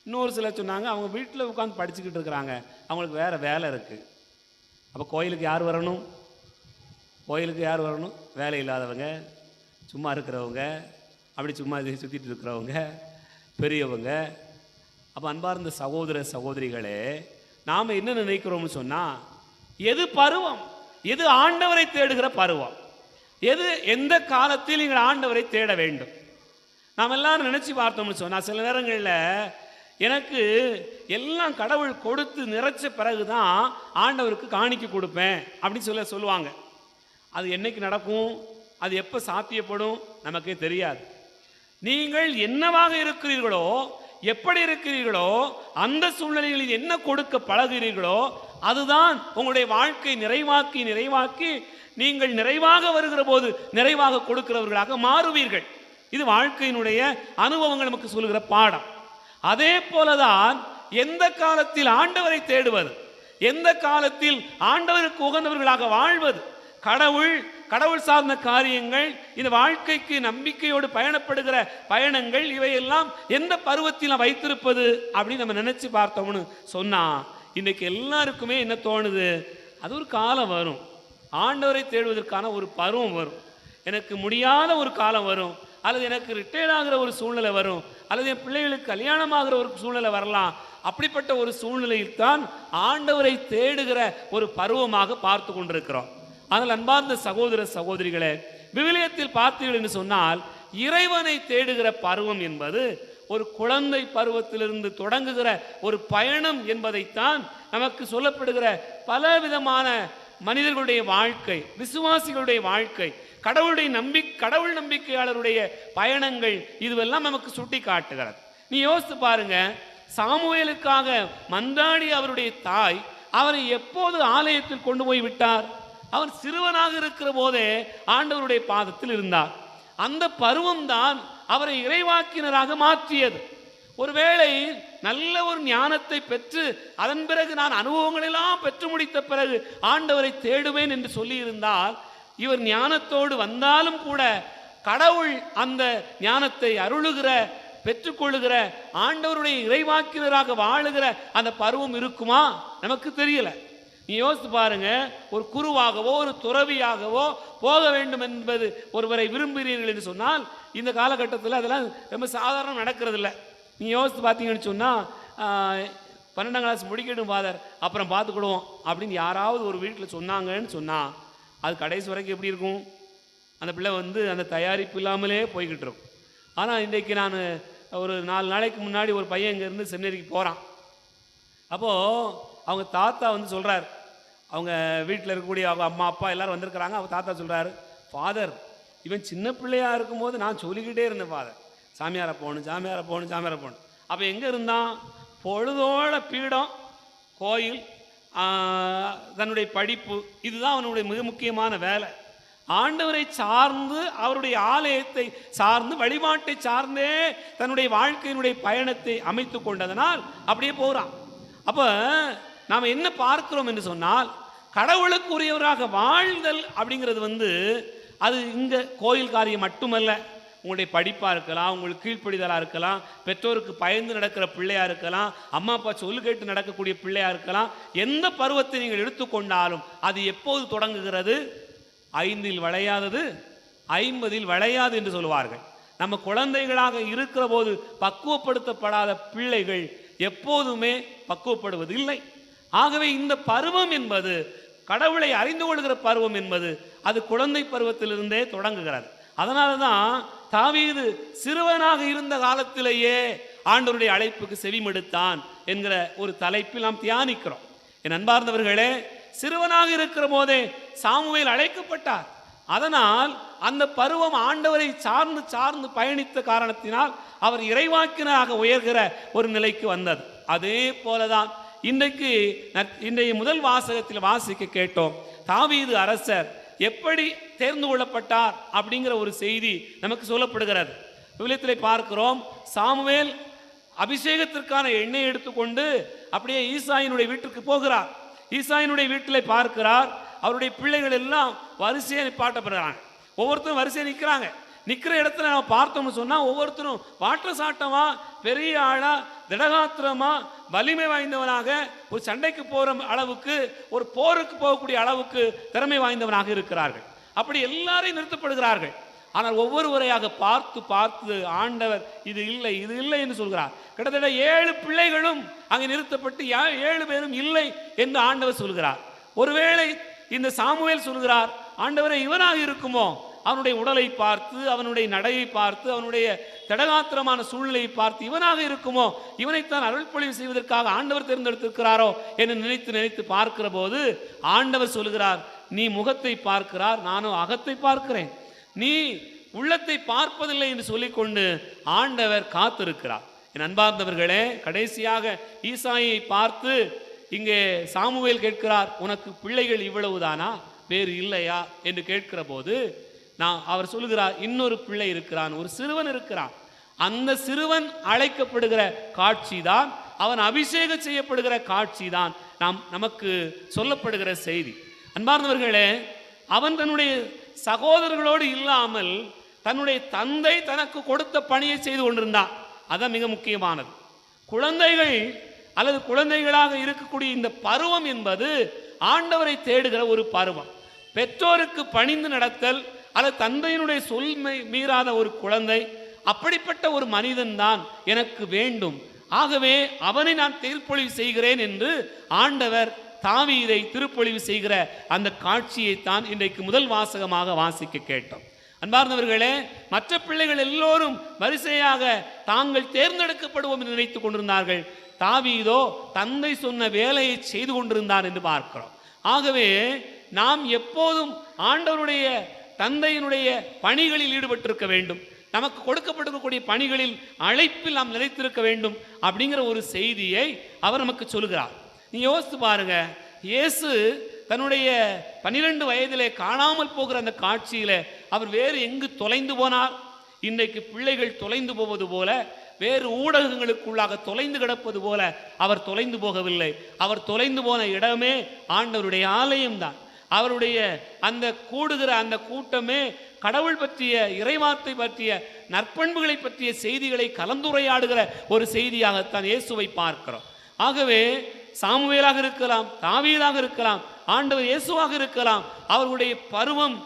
Speaker 5: இன்னொரு சிலர் சொன்னாங்க அவங்க வீட்டில் உட்காந்து படிச்சுக்கிட்டு இருக்கிறாங்க, அவங்களுக்கு வேறு வேலை இருக்குது. அப்போ கோயிலுக்கு யார் வரணும்? வேலை இல்லாதவங்க, சும்மா இருக்கிறவங்க, அப்படி சும்மா சுற்றிட்டு இருக்கிறவங்க, பெரியவங்க. அப்போ அன்பார்ந்த சகோதர சகோதரிகளே, நாம் என்ன நினைக்கிறோம்னு சொன்னால், எது பருவம், எது ஆண்டவரை தேடுகிற பருவம், எந்த காலத்தில் நீங்கள் ஆண்டவரை தேட வேண்டும்?
Speaker 11: நாம் எல்லாரும் நினச்சி பார்த்தோம்னு சொன்னால் சில நேரங்களில் எனக்கு எல்லாம் கடவுள் கொடுத்து நிறைச்ச பிறகு தான் ஆண்டவருக்கு காணிக்க கொடுப்பேன் அப்படின்னு சொல்லுவாங்க. அது என்னைக்கு நடக்கும், அது எப்போ சாத்தியப்படும் நமக்கே தெரியாது. நீங்கள் என்னவாக இருக்கிறீர்களோ, எப்படி இருக்கிறீர்களோ, அந்த சூழ்நிலைகளில் என்ன கொடுக்க பழகிறீர்களோ அதுதான் உங்களுடைய வாழ்க்கை நிறைவாக்கி நீங்கள் நிறைவாக வருகிற போது நிறைவாக கொடுக்கிறவர்களாக மாறுவீர்கள். இது வாழ்க்கையினுடைய அனுபவங்கள் நமக்கு சொல்லுகிற பாடம். அதே போலதான் எந்த காலத்தில் ஆண்டவரை தேடுவது, எந்த காலத்தில் ஆண்டவருக்கு உகந்தவர்களாக வாழ்வது, கடவுள் சார்ந்த காரியங்கள், இந்த வாழ்க்கைக்கு நம்பிக்கையோடு பயணப்படுகிற பயணங்கள், இவையெல்லாம் எந்த பருவத்தில் வைத்திருப்பது அப்படின்னு நம்ம நினைச்சு பார்த்தோம்னு சொன்னா இன்றைக்கு எல்லாருக்குமே என்ன தோணுது, அது ஒரு காலம் வரும், ஆண்டவரை தேடுவதற்கான ஒரு பருவம் வரும், எனக்கு முடியாத ஒரு காலம் வரும், அல்லது எனக்கு ரிட்டையர்ட் ஆகிற ஒரு சூழ்நிலை வரும், அல்லது என் பிள்ளைகளுக்கு கல்யாணம் ஆகிற ஒரு சூழ்நிலை வரலாம். அப்படிப்பட்ட ஒரு சூழ்நிலையில் தான் ஆண்டவரை தேடுகிற ஒரு பருவமாக பார்த்து கொண்டிருக்கிறோம். ஆனால் அன்பார்ந்த சகோதர சகோதரிகளே, விவிலியத்தில் பார்த்தீர்கள் என்று சொன்னால் இறைவனை தேடுகிற பருவம் என்பது ஒரு குழந்தை பருவத்திலிருந்து தொடங்குகிற ஒரு பயணம் என்பதைத்தான் நமக்கு சொல்லப்படுகிற பலவிதமான மனிதர்களுடைய வாழ்க்கை, விசுவாசிகளுடைய வாழ்க்கை, கடவுள் நம்பிக்கையாளருடைய பயணங்கள், இதுவெல்லாம் நமக்கு சுட்டி காட்டுகிறது. நீ யோசித்து பாருங்க, சாமுவேலுக்காக மன்றாடி அவருடைய தாய் அவரை எப்போது ஆலயத்தில் கொண்டு போய் விட்டார்? அவர் சிறுவனாக இருக்கிற போதே ஆண்டவருடைய பாதத்தில் இருந்தார். அந்த பருவம்தான் அவரை இறைவாக்கினராக மாற்றியது. ஒருவேளை நல்ல ஒரு ஞானத்தை பெற்று அதன் பிறகு நான் அனுபவங்களெல்லாம் பெற்று முடித்த பிறகு ஆண்டவரை தேடுவேன் என்று சொல்லியிருந்தால், இவர் ஞானத்தோடு வந்தாலும் கூட கடவுள் அந்த ஞானத்தை அருளுகிற, பெற்றுக்கொள்ளுகிற, ஆண்டவருடைய இறைவாக்கினராக வாழுகிற அந்த பருவம் இருக்குமா? நமக்கு தெரியல. நீ யோசித்து பாருங்க, ஒரு குருவாகவோ ஒரு துறவியாகவோ போக வேண்டும் என்பது ஒருவரை விரும்புகிறீர்கள் என்று சொன்னால் இந்த காலகட்டத்தில் அதெல்லாம் ரொம்ப சாதாரணம் நடக்கிறது இல்லை. நீ யோசித்து பார்த்தீங்கன்னு சொன்னால் 12ஆம் கிளாஸ் முடிக்கட்டும் ஃபாதர், அப்புறம் பார்த்துக்கிடுவோம் அப்படின்னு யாராவது ஒரு வீட்டில் சொன்னாங்கன்னு சொன்னால் அது கடைசி வரைக்கும் எப்படி இருக்கும்? அந்த பிள்ளை அந்த தயாரிப்பு இல்லாமலே போய்கிட்டு இருக்கும். ஆனால் இன்றைக்கு நான் ஒரு 4 நாளைக்கு முன்னாடி ஒரு பையன் இங்கேருந்து செமினரிக்கு போகிறான். அப்போது அவங்க தாத்தா சொல்கிறார், அவங்க வீட்டில் இருக்கக்கூடிய அவங்க அம்மா அப்பா எல்லோரும் வந்திருக்கிறாங்க. அவங்க தாத்தா சொல்கிறாரு, ஃபாதர் இவன் சின்ன பிள்ளையாக இருக்கும்போது நான் சொல்லிக்கிட்டே இருந்தேன் ஃபாதர், சாமியாரை போகணும். அப்போ எங்கே இருந்தான்? பொழுதோட பீடம், கோயில், தன்னுடைய படிப்பு, இதுதான் அவனுடைய மிக முக்கியமான வேலை. ஆண்டவரை சார்ந்து, அவருடைய ஆலயத்தை சார்ந்து, வழிபாட்டை சார்ந்தே தன்னுடைய வாழ்க்கையினுடைய பயணத்தை அமைத்து கொண்டதனால் அப்படியே போகிறான். அப்போ நாம் என்ன பார்க்கிறோம் என்று சொன்னால், கடவுளுக்குரியவராக வாழ்தல் அப்படிங்கிறது அது இங்கே கோயில் காரியம் மட்டுமல்ல. உங்களுடைய படிப்பாக இருக்கலாம், உங்களுக்கு கீழ்ப்படிதலாக இருக்கலாம், பெற்றோருக்கு பயந்து நடக்கிற பிள்ளையாக இருக்கலாம், அம்மா அப்பா சொல்லு கேட்டு நடக்கக்கூடிய பிள்ளையாக இருக்கலாம். எந்த பருவத்தை நீங்கள் எடுத்துக்கொண்டாலும் அது எப்போது தொடங்குகிறது? 5இல் வளையாதது 50இல் வளையாது என்று சொல்லுவார்கள். நம்ம குழந்தைகளாக இருக்கிற போது பக்குவப்படுத்தப்படாத பிள்ளைகள் எப்போதுமே பக்குவப்படுவதில்லை. ஆகவே இந்த பருவம் என்பது, கடவுளை அறிந்து கொள்கிற பருவம் என்பது, அது குழந்தை பருவத்திலிருந்தே தொடங்குகிறது. அதனால தான் தாவீது சிறுவனாக இருந்த காலத்திலேயே ஆண்டவருடைய அழைப்புக்கு செவிமடுத்தான் என்கிற ஒரு தலைப்பில் நாம் தியானிக்கிறோம். என் அன்பார்ந்தவர்களே, சிறுவனாக இருக்கிற போதே சாமுவேல் அழைக்கப்பட்டார். அதனால் அந்த பருவம் ஆண்டவரை சார்ந்து பயணித்த காரணத்தினால் அவர் இறைவாக்கினராக உயர்கிற ஒரு நிலைக்கு வந்தது. அதே போலதான் இன்றைய முதல் வாசகத்தில் வாசிக்க கேட்டோம், தாவீது அரசர் எப்படி தேர்ந்து கொள்ளப்பட்டார் அப்படிங்கிற ஒரு செய்தி நமக்கு சொல்லப்படுகிறது. விவிலியத்திலே பார்க்கிறோம், சாமுவேல் அபிஷேகத்திற்கான எண்ணெய் எடுத்துக்கொண்டு அப்படியே ஈசாயினுடைய வீட்டுக்கு போகிறார். ஈசாயினுடைய வீட்டில் பார்க்கிறார், அவருடைய பிள்ளைகள் எல்லாம் வரிசையை நிப்பாட்டப்படுறாங்க. ஒவ்வொருத்தரும் வரிசையை நிற்கிறாங்க. நிற்கிற இடத்துல நம்ம பார்த்தோம்னு சொன்னால் ஒவ்வொருத்தரும் வாட்ட சாட்டமா, பெரிய ஆளா, திடகாத்திரமா, வலிமை வாய்ந்தவனாக, ஒரு சண்டைக்கு போகிற அளவுக்கு, ஒரு போருக்கு போகக்கூடிய அளவுக்கு திறமை வாய்ந்தவனாக இருக்கிறார்கள். அப்படி எல்லாரையும் நிறுத்தப்படுகிறார்கள். ஆனால் ஒவ்வொருவரையாக பார்த்து ஆண்டவர் இது இல்லை என்று சொல்கிறார். கிட்டத்தட்ட 7 பிள்ளைகளும் அங்கே நிறுத்தப்பட்டு 7 பேரும் இல்லை என்று ஆண்டவர் சொல்கிறார். ஒருவேளை இந்த சாமுவேல் சொல்கிறார், ஆண்டவரை இவனாக இருக்குமோ, அவனுடைய உடலை பார்த்து, அவனுடைய நடையை பார்த்து, அவனுடைய தடகாத்திரமான சூழ்நிலையை பார்த்து இவனாக இருக்குமோ, இவனைத்தான் அருள்பொழிவு செய்வதற்காக ஆண்டவர் தேர்ந்தெடுத்திருக்கிறாரோ என்று நினைத்து பார்க்கிற போது ஆண்டவர் சொல்கிறார், நீ முகத்தை பார்க்கிறார், நானும் அகத்தை பார்க்கிறேன், நீ உள்ளத்தை பார்ப்பதில்லை என்று சொல்லிக்கொண்டு ஆண்டவர் காத்திருக்கிறார். என் அன்பார்ந்தவர்களே, கடைசியாக ஈசாயை பார்த்து இங்கே சாமுவேல் கேட்கிறார், உனக்கு பிள்ளைகள் இவ்வளவுதானா, வேறு இல்லையா என்று கேட்கிற போது அவர் சொல்லுகிறார், இன்னொரு பிள்ளை இருக்கிறான், ஒரு சிறுவன் இருக்கிறான். அந்த சிறுவன் அழைக்கப்படுகிற காட்சி தான், அவன் அபிஷேகம் செய்யப்படுகிற காட்சி தான் நமக்கு சொல்லப்படுகிற செய்தி. அன்பார்ந்தவர்களே, அவன் தன்னுடைய சகோதரர்களோடு இல்லாமல் தன்னுடைய தந்தை தனக்கு கொடுத்த பணியை செய்து கொண்டிருந்தான். அதான் மிக முக்கியமானது. குழந்தைகள் அல்லது குழந்தைகளாக இருக்கக்கூடிய இந்த பருவம் என்பது ஆண்டவரை தேடுகிற ஒரு பருவம். பெற்றோருக்கு பணிந்து நடத்தல் அல்லது தந்தையினுடைய சொல் மீறாத ஒரு குழந்தை, அப்படிப்பட்ட ஒரு மனிதன் தான் எனக்கு வேண்டும், ஆகவே அவனை நான் திருப்பொழிவு செய்கிறேன் என்று ஆண்டவர் தாவீதை திருப்பொழிவு செய்கிற அந்த காட்சியைத்தான் இன்றைக்கு முதல் வாசகமாக வாசிக்க கேட்டோம். அன்பார்ந்தவர்களே, மற்ற பிள்ளைகள் எல்லோரும் வரிசையாக தாங்கள் தேர்ந்தெடுக்கப்படுவோம் என்று நினைத்துக் கொண்டிருந்தார்கள். தாவீதோ தந்தை சொன்ன வேலையை செய்து கொண்டிருந்தார் என்று பார்க்கிறோம். ஆகவே நாம் எப்போதும் ஆண்டவருடைய தந்தையினுடைய பணிகளில் ஈடுபட்டிருக்க வேண்டும், நமக்கு கொடுக்கப்பட்டிருக்கக்கூடிய பணிகளில் அழைப்பில் நாம் நிலைத்திருக்க வேண்டும் அப்படிங்கிற ஒரு செய்தியை அவர் நமக்கு சொல்கிறார். நீ யோசித்து பாருங்க, இயேசு தன்னுடைய 12 வயதிலே காணாமல் போகிற அந்த காட்சியில அவர் வேறு எங்கு தொலைந்து போனார்? இன்றைக்கு பிள்ளைகள் தொலைந்து போவது போல, வேறு ஊடகங்களுக்குள்ளாக தொலைந்து கிடப்பது போல அவர் தொலைந்து போகவில்லை. அவர் தொலைந்து போன இடமே ஆண்டவருடைய ஆலயம்தான். அவருடைய அந்த கூடுகிற அந்த கூட்டமே கடவுள் பற்றிய, இறைவார்த்தை பற்றிய, நற்பண்புகளை பற்றிய செய்திகளை கலந்துரையாடுகிற ஒரு செய்தியாகத்தான் இயேசுவை பார்க்கிறோம். ஆகவே சாமுவேலாக இருக்கலாம், தாவீதாக இருக்கலாம், ஆண்டவர் இயேசுவாக இருக்கலாம், அவர்களுடைய பருவம்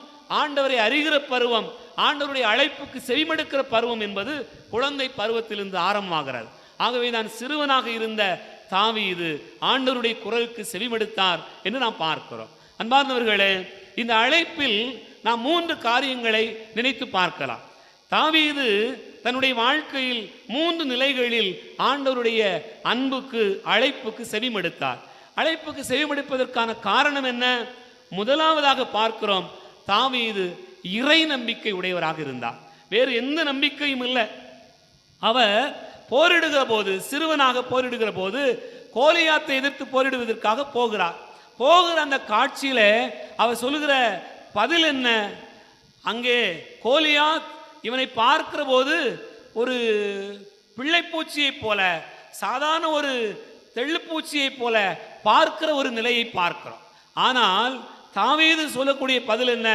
Speaker 11: ஆண்டவரை அறிகிற பருவம், ஆண்டவருடைய அழைப்புக்கு செவிமடுக்கிற பருவம் என்பது குழந்தை பருவத்திலிருந்து ஆரம்பமாகிறது. ஆகவே நான் சிறுவனாக இருந்த தாவீது ஆண்டவருடைய குரலுக்கு செவிமடுத்தார் என்று நாம் பார்க்கிறோம். அன்பார்ந்தவர்களே, இந்த அழைப்பில் நாம் 3 காரியங்களை நினைத்து பார்க்கலாம். தாவீது தன்னுடைய வாழ்க்கையில் 3 நிலைகளில் ஆண்டவருடைய அன்புக்கு, அழைப்புக்கு செவிமடுத்தார். அழைப்புக்கு செவிமடுப்பதற்கான காரணம் என்ன? முதலாவதாக பார்க்கிறோம், தாவீது இறை நம்பிக்கை உடையவராக இருந்தார். வேறு எந்த நம்பிக்கையும் இல்லை. அவர் போரிடுகிற போது, சிறுவனாக போரிடுகிற போது கோலியாத்தை எதிர்த்து போரிடுவதற்காக போகிற அந்த காட்சியில அவர் சொல்லுகிற பதில் என்ன? அங்கே கோலியாத் இவனை பார்க்கிற போது ஒரு பிள்ளைப்பூச்சியை போல, சாதாரண ஒரு தெள்ளுப்பூச்சியை போல பார்க்கிற ஒரு நிலையை பார்க்கிறோம். ஆனால் தாவீது சொல்லக்கூடிய பதில் என்ன?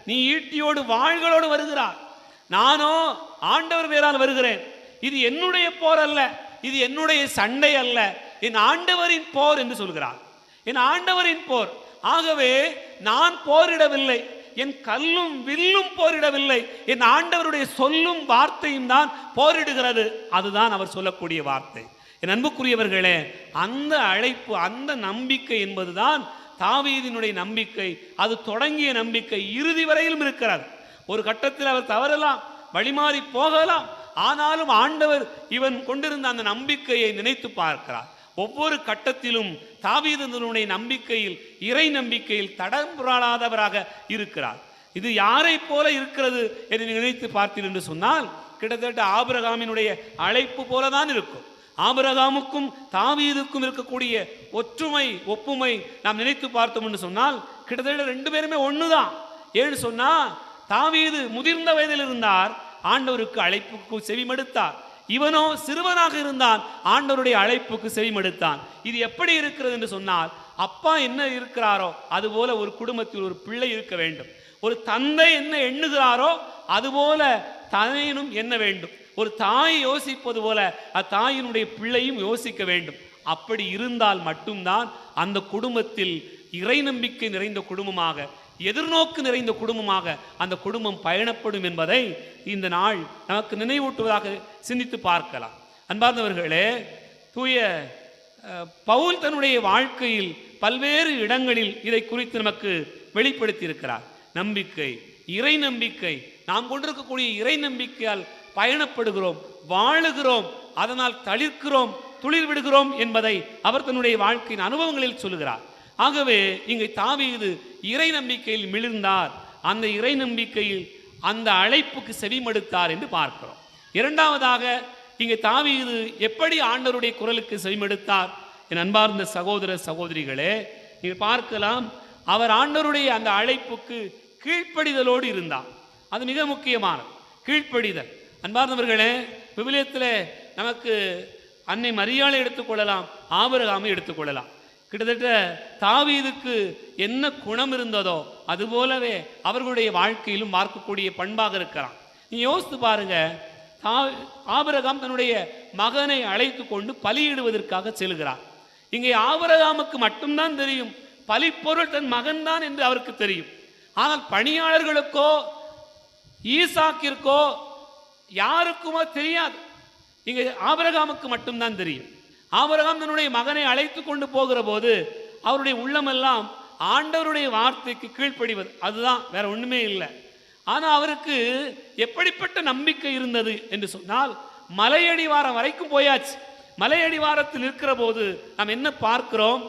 Speaker 11: நீ ஈட்டியோடு வாள்களோடு வருகிறார், நானோ ஆண்டவர் பேரால் வருகிறேன். இது என்னுடைய போர் அல்ல, இது என்னுடைய சண்டை அல்ல, என் ஆண்டவரின் போர் என்று சொல்கிறார். என் ஆண்டவரின் போர். ஆகவே நான் போரிடவில்லை, என் கல்லும் வில்லும் போரிடவில்லை, என் ஆண்டவருடைய சொல்லும் வார்த்தையும் தான் போரிடுகிறது. அதுதான் அவர் சொல்லக்கூடிய வார்த்தை. என் அன்புக்குரியவர்களே, அந்த அழைப்பு, அந்த நம்பிக்கை என்பதுதான் தாவீதினுடைய நம்பிக்கை. அது தொடங்கிய நம்பிக்கை இறுதி வரையிலும் இருக்கிறது. ஒரு கட்டத்தில் அவர் தவறலாம், வழிமாறி போகலாம், ஆனாலும் ஆண்டவர் இவன் கொண்டிருந்த அந்த நம்பிக்கையை நினைத்து பார்க்கிறார். ஒவ்வொரு கட்டத்திலும் தாவீதினுடைய நம்பிக்கையில், இறை நம்பிக்கையில் தடம்புறாதவராக இருக்கிறார். இது யாரை போல இருக்கிறது என்று நினைத்து பார்த்தீர்கள் என்று சொன்னால், கிட்டத்தட்ட ஆபிரகாமினுடைய அழைப்பு போலதான் இருக்கும். ஆபிரகாமுக்கும் தாவீதுக்கும் இருக்கக்கூடிய ஒப்புமை நாம் நினைத்து பார்த்தோம் என்று சொன்னால், கிட்டத்தட்ட 2 பேருமே ஒண்ணுதான். ஏன்னு சொன்னா, தாவீது முதிர்ந்த வயதில் இருந்தார், ஆண்டவருக்கு அழைப்புக்கு செவிமடுத்தார். இவனோ சிறுவனாக இருந்தான், ஆண்டவருடைய அழைப்புக்கு செவிமடுத்தான். இது எப்படி இருக்கிறது என்று சொன்னால், அப்பா என்ன இருக்கிறாரோ அதுபோல ஒரு குடும்பத்தில் ஒரு பிள்ளை இருக்க வேண்டும். ஒரு தந்தை என்ன எண்ணுகிறாரோ அதுபோல தனையனும் எண்ண வேண்டும். ஒரு தாய் யோசிப்பது போல அத்தாயினுடைய பிள்ளையும் யோசிக்க வேண்டும். அப்படி இருந்தால் மட்டும்தான் அந்த குடும்பத்தில் இறை நம்பிக்கை நிறைந்த குடும்பமாக, எதிர்நோக்கு நிறைந்த குடும்பமாக அந்த குடும்பம் பயணப்படும் என்பதை இந்த நாள் நமக்கு நினைவூட்டுவதாக சிந்தித்து பார்க்கலாம். அன்பார்ந்தவர்களே, தூய பவுல் தன்னுடைய வாழ்க்கையில் பல்வேறு இடங்களில் இதை குறித்து நமக்கு வெளிப்படுத்தி இருக்கிறார். நம்பிக்கை, இறை நம்பிக்கை, நாம் கொண்டிருக்கக்கூடிய இறை நம்பிக்கையால் பயணப்படுகிறோம், வாழுகிறோம், அதனால் தளிர்க்கிறோம், துளிர் விடுகிறோம் என்பதை அவர் தன்னுடைய வாழ்க்கையின் அனுபவங்களில் சொல்லுகிறார். ஆகவே இங்கே தாவீது இறை நம்பிக்கையில் மிளிர்ந்தார், அந்த இறை நம்பிக்கையில் அந்த அழைப்புக்கு செவிமடுத்தார் என்று பார்க்கிறோம். இரண்டாவதாக இங்கே தாவீது எப்படி ஆண்டவருடைய குரலுக்கு செவிமடுத்தார்? என் அன்பார்ந்த சகோதர சகோதரிகளே, நீங்கள் பார்க்கலாம், அவர் ஆண்டவருடைய அந்த அழைப்புக்கு கீழ்ப்படிதலோடு இருந்தார். அது மிக முக்கியமானது, கீழ்ப்படிதல். அன்பார்ந்தவர்களே, விவிலியத்தில் நமக்கு அன்னை மரியாளை எடுத்துக்கொள்ளலாம், ஆபிரகாமை எடுத்துக்கொள்ளலாம். கிட்டத்தட்ட தாவீதுக்கு என்ன குணம் இருந்ததோ அதுபோலவே அவர்களுடைய வாழ்க்கையிலும் பார்க்கக்கூடிய பண்பாக இருக்கிறான். நீ யோசித்து பாருங்க, ஆபிரகாம் தன்னுடைய மகனை அழைத்து கொண்டு பலியிடுவதற்காக செல்கிறார். இங்கே ஆபிரகாமுக்கு மட்டும்தான் தெரியும் பலிப்பொருள் தன் மகன்தான் என்று அவருக்கு தெரியும். ஆனால் பணியாளர்களுக்கோ ஈசாக்கிற்கோ யாருக்குமோ தெரியாது. இங்கே ஆபிரகாமுக்கு மட்டும்தான் தெரியும். ஆபிரகாம் தன்னுடைய மகனை அழைத்து கொண்டு போகிற போது அவருடைய உள்ளமெல்லாம் ஆண்டவருடைய வார்த்தைக்கு கீழ்ப்படிவது, அதுதான், வேற ஒண்ணுமே இல்லை. ஆனால் அவருக்கு எப்படிப்பட்ட நம்பிக்கை இருந்தது என்று சொன்னால், மலையடிவாரம் வரைக்கும் போயாச்சு. மலையடிவாரத்தில் இருக்கிற போது நாம் என்ன பார்க்கிறோம்?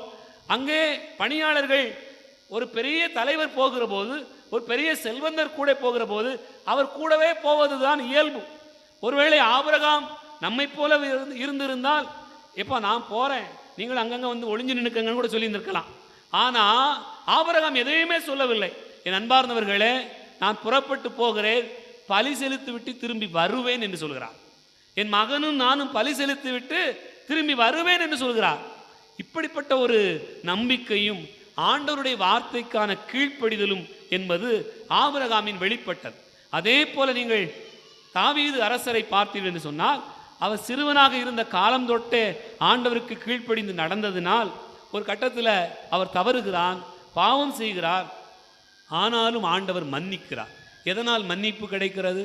Speaker 11: அங்கே பணியாளர்கள், ஒரு பெரிய தலைவர் போகிற போது, ஒரு பெரிய செல்வந்தர் கூட போகிற போது அவர் கூடவே போவதுதான் இயல்பு. ஒருவேளை ஆபிரகாம் நம்மை போல இருந்திருந்தால், எப்போ நான் போறேன், நீங்கள் அங்கங்க வந்து ஒளிஞ்சு நின்னுக்கங்கன்னு கூட சொல்லியிருந்திருக்கலாம். ஆனா ஆபிரகாம் எதையுமே சொல்லவில்லை. என் அன்பார்ந்தவர்களே, நான் புறப்பட்டு போகிறேன், பலி செலுத்தி விட்டு திரும்பி வருவேன் என்று சொல்கிறார். என் மகனும் நானும் பலி செலுத்தி விட்டு திரும்பி வருவேன் என்று சொல்கிறார். இப்படிப்பட்ட ஒரு நம்பிக்கையும் ஆண்டவருடைய வார்த்தைக்கான கீழ்ப்படிதலும் என்பது ஆபிரகாமின் வெளிப்பட்டது. அதே போல நீங்கள் தாவீது அரசரை பார்த்தீர்கள் என்று சொன்னால், அவர் சிறுவனாக இருந்த காலம் தொட்டே ஆண்டவருக்கு கீழ்ப்படிந்து நடந்ததினால் ஒரு கட்டத்தில் அவர் தவறுகிறான், பாவம் செய்கிறார். ஆனாலும் ஆண்டவர் மன்னிக்கிறார். எதனால் மன்னிப்பு கிடைக்கிறது?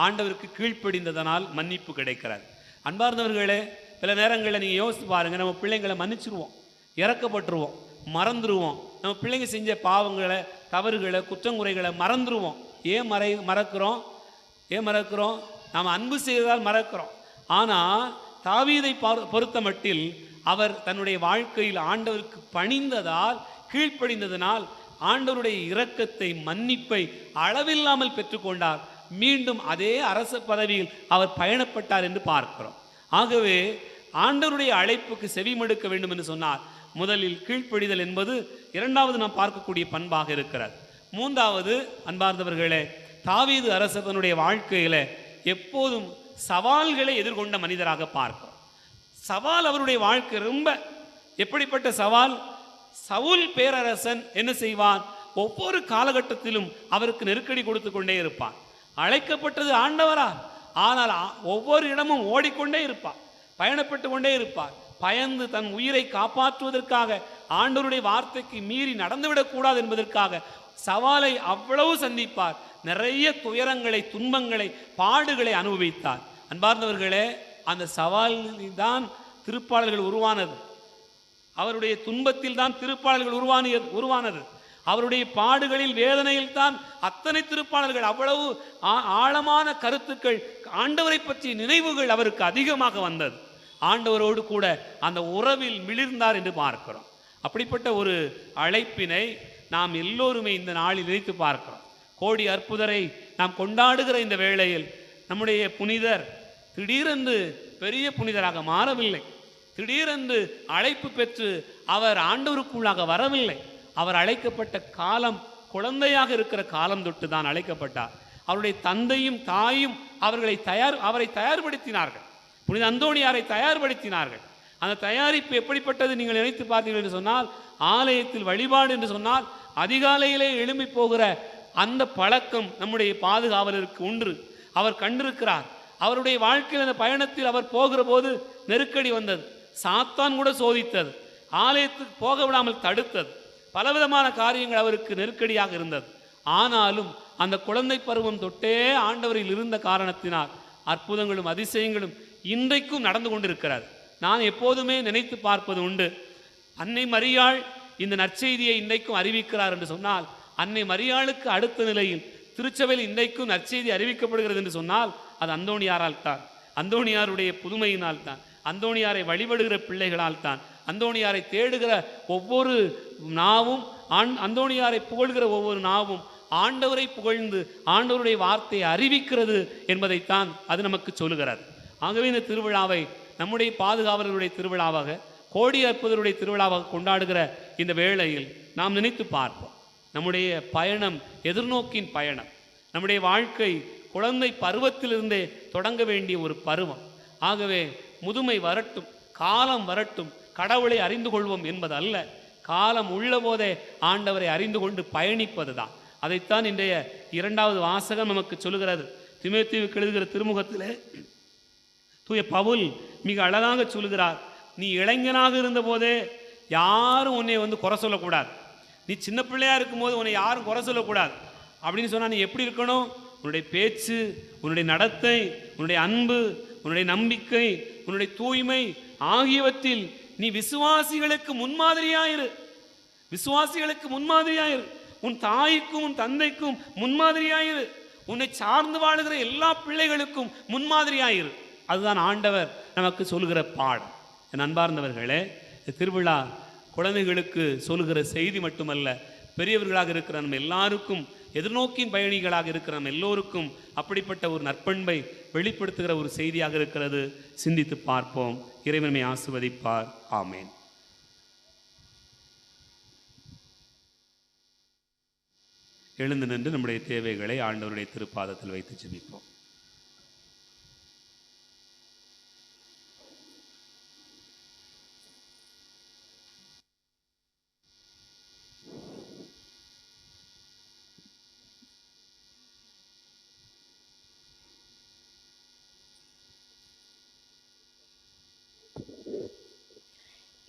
Speaker 11: ஆண்டவருக்கு கீழ்ப்படிந்ததனால் மன்னிப்பு கிடைக்கிறது. அன்பார்ந்தவர்களே, சில நேரங்களில் நீங்கள் யோசித்து பாருங்கள், நம்ம பிள்ளைங்களை மன்னிச்சிருவோம், இறக்கப்பட்டுருவோம், மறந்துடுவோம். நம்ம பிள்ளைங்க செஞ்ச பாவங்களை, தவறுகளை, குற்றங்குறைகளை மறந்துடுவோம். ஏன் மறக்கிறோம்? நாம் அன்பு செய்ததால் மறக்கிறோம். ஆனால் தாவீதை பொறுத்த மட்டில் அவர் தன்னுடைய வாழ்க்கையில் ஆண்டவருக்கு பணிந்ததால், கீழ்ப்படிந்ததனால் ஆண்டவருடைய இரக்கத்தை, மன்னிப்பை அளவில்லாமல் பெற்றுக்கொண்டார். மீண்டும் அதே அரச பதவியில் அவர் பயணப்பட்டார் என்று பார்க்கிறோம். ஆகவே ஆண்டவருடைய அழைப்புக்கு செவிமடுக்க வேண்டும் என்று சொன்னார். முதலில் கீழ்ப்படிதல் என்பது இரண்டாவது நாம் பார்க்கக்கூடிய பண்பாக இருக்கிறது. மூன்றாவது, அன்பார்ந்தவர்களே, தாவீது அரசர் தன்னுடைய வாழ்க்கையில எப்போதும் சவால்களை எதிர்கொண்ட மனிதராக பார்க்கிறோம். சவால் அவருடைய வாழ்க்கை ரொம்ப எப்படிப்பட்ட சவால்? சவுல் பேரரசன் என்ன செய்வான்? ஒவ்வொரு காலகட்டத்திலும் அவருக்கு நெருக்கடி கொடுத்து கொண்டே இருப்பான். அழைக்கப்பட்டது ஆண்டவரா, ஆனால் ஒவ்வொரு இடமும் ஓடிக்கொண்டே இருப்பார், பயணப்பட்டு கொண்டே இருப்பார். பயந்து தன் உயிரை காப்பாற்றுவதற்காக, ஆண்டவருடைய வார்த்தைக்கு மீறி நடந்துவிடக்கூடாது என்பதற்காக சவாலை அவ்வளவு சந்திப்பார். நிறைய துயரங்களை, துன்பங்களை, பாடுகளை அனுபவித்தார். அன்பார்ந்தவர்களே, அந்த சவாலில் தான் திருப்பாடல்கள் உருவானது. அவருடைய துன்பத்தில் தான் திருப்பாடல்கள் உருவானது. அவருடைய பாடுகளில், வேதனையில் தான் அத்தனை திருப்பாடல்கள். அவ்வளவு ஆழமான கருத்துக்கள், ஆண்டவரை பற்றிய நினைவுகள் அவருக்கு அதிகமாக வந்தது. ஆண்டவரோடு கூட அந்த உறவில் மிளிர்ந்தார் என்று பார்க்கிறோம். அப்படிப்பட்ட ஒரு அழைப்பினை நாம் எல்லோருமே இந்த நாளில் நினைத்து பார்க்கிறோம். கோடி அற்புதரை நாம் கொண்டாடுகிற இந்த வேளையில் நம்முடைய புனிதர் திடீரென்று பெரிய புனிதராக மாறவில்லை. திடீரென்று அழைப்பு பெற்று அவர் ஆண்டவருக்குள்ளாக வரவில்லை. அவர் அழைக்கப்பட்ட காலம், குழந்தையாக இருக்கிற காலம் தொட்டு தான் அழைக்கப்பட்டார். அவருடைய தந்தையும் தாயும் அவரை தயார்படுத்தினார்கள். புனித அந்தோணியாரை தயார்படுத்தினார்கள். அந்த தயாரிப்பு எப்படிப்பட்டது நீங்கள் நினைத்து பார்த்தீர்கள் என்று சொன்னால், ஆலயத்தில் வழிபாடு என்று சொன்னால் அதிகாலையிலே எழும்பி போகிற அந்த பழக்கம் நம்முடைய பாதுகாவலருக்கு உண்டு. அவர் கண்டிருக்கிறார். அவருடைய வாழ்க்கையில் அந்த பயணத்தில் அவர் போகிற போது நெருக்கடி வந்தது, சாத்தான் கூட சோதித்தது, ஆலயத்துக்கு போக விடாமல் தடுத்தது, பலவிதமான காரியங்கள் அவருக்கு நெருக்கடியாக இருந்தது. ஆனாலும் அந்த குழந்தை பருவம் தொட்டே ஆண்டவரில் இருந்த காரணத்தினால் அற்புதங்களும் அதிசயங்களும் இன்றைக்கும் நடந்து கொண்டிருக்கிறார். நான் எப்போதுமே நினைத்து பார்ப்பது உண்டு, அன்னை மரியாள் இந்த நற்செய்தியை இன்றைக்கும் அறிவிக்கிறார் என்று சொன்னால், அன்னை மரியாளுக்கு அடுத்த நிலையில் திருச்சபையில் இன்றைக்கும் நற்செய்தி அறிவிக்கப்படுகிறது என்று சொன்னால் அது அந்தோணியாரால் தான், அந்தோணியாருடைய புதுமையினால் தான், அந்தோணியாரை வழிபடுகிற பிள்ளைகளால் தான், அந்தோணியாரை தேடுகிற ஒவ்வொரு நாவும், அந்தோணியாரை புகழ்கிற ஒவ்வொரு நாவும் ஆண்டவரை புகழ்ந்து ஆண்டவருடைய வார்த்தையை அறிவிக்கிறது என்பதைத்தான் அது நமக்கு சொல்லுகிறது. ஆகவே இந்த திருவிழாவை நம்முடைய பாதுகாவலருடைய திருவிழாவாக, கோடி அற்புதருடைய திருவிழாவாக கொண்டாடுகிற இந்த வேளையில் நாம் நினைத்து பார்ப்போம். நம்முடைய பயணம் எதிர்நோக்கின் பயணம். நம்முடைய வாழ்க்கை குழந்தை பருவத்திலிருந்தே தொடங்க வேண்டிய ஒரு பருவம். ஆகவே முதுமை வரட்டும், காலம் வரட்டும், கடவுளை அறிந்து கொள்வோம் என்பது அல்ல, காலம் உள்ள போதே ஆண்டவரை அறிந்து கொண்டு பயணிப்பது தான். அதைத்தான் இன்றைய 2வது வாசகம் நமக்கு சொல்லுகிறது. தீமோத்தேயுவுக்கு எழுதுகிற திருமுகத்திலே தூய பவுல் மிக அழகாக சொல்லுகிறார், நீ இளைஞனாக இருந்த போதே யாரும் உன்னை குறை சொல்லக்கூடாது, நீ சின்ன பிள்ளையா இருக்கும்போது உன்னை யாரும் குறை சொல்லக்கூடாது அப்படின்னு சொன்னால் நீ எப்படி இருக்கணும்? உன்னுடைய பேச்சு, உன்னுடைய நடத்தை, உன்னுடைய அன்பு, உன்னுடைய நம்பிக்கை, உன்னுடைய தூய்மை ஆகியவற்றில் நீ விசுவாசிகளுக்கு முன்மாதிரியாயிரு, விசுவாசிகளுக்கு முன்மாதிரியாயிரு, உன் தாய்க்கும் உன் தந்தைக்கும் முன்மாதிரியாயிரு, உன்னை சார்ந்து வாழுகிற எல்லா பிள்ளைகளுக்கும் முன்மாதிரியாயிரு. அதுதான் ஆண்டவர் நமக்கு சொல்லுகிற பாடம். என் அன்பார்ந்தவர்களே, திருவிழா குழந்தைகளுக்கு சொல்லுகிற செய்தி மட்டுமல்ல, பெரியவர்களாக இருக்கிற நம்ம எல்லாருக்கும், எதிர்நோக்கின் பயணிகளாக இருக்கிற நம்ம எல்லோருக்கும் அப்படிப்பட்ட ஒரு நற்பண்பை வெளிப்படுத்துகிற ஒரு செய்தியாக இருக்கிறது. சிந்தித்து பார்ப்போம். இறைவனை ஆசிர்வதிப்பார். ஆமேன். எழுந்து நின்று நம்முடைய தேவைகளை ஆண்டவருடைய திருப்பாதத்தில் வைத்து ஜெபிப்போம்.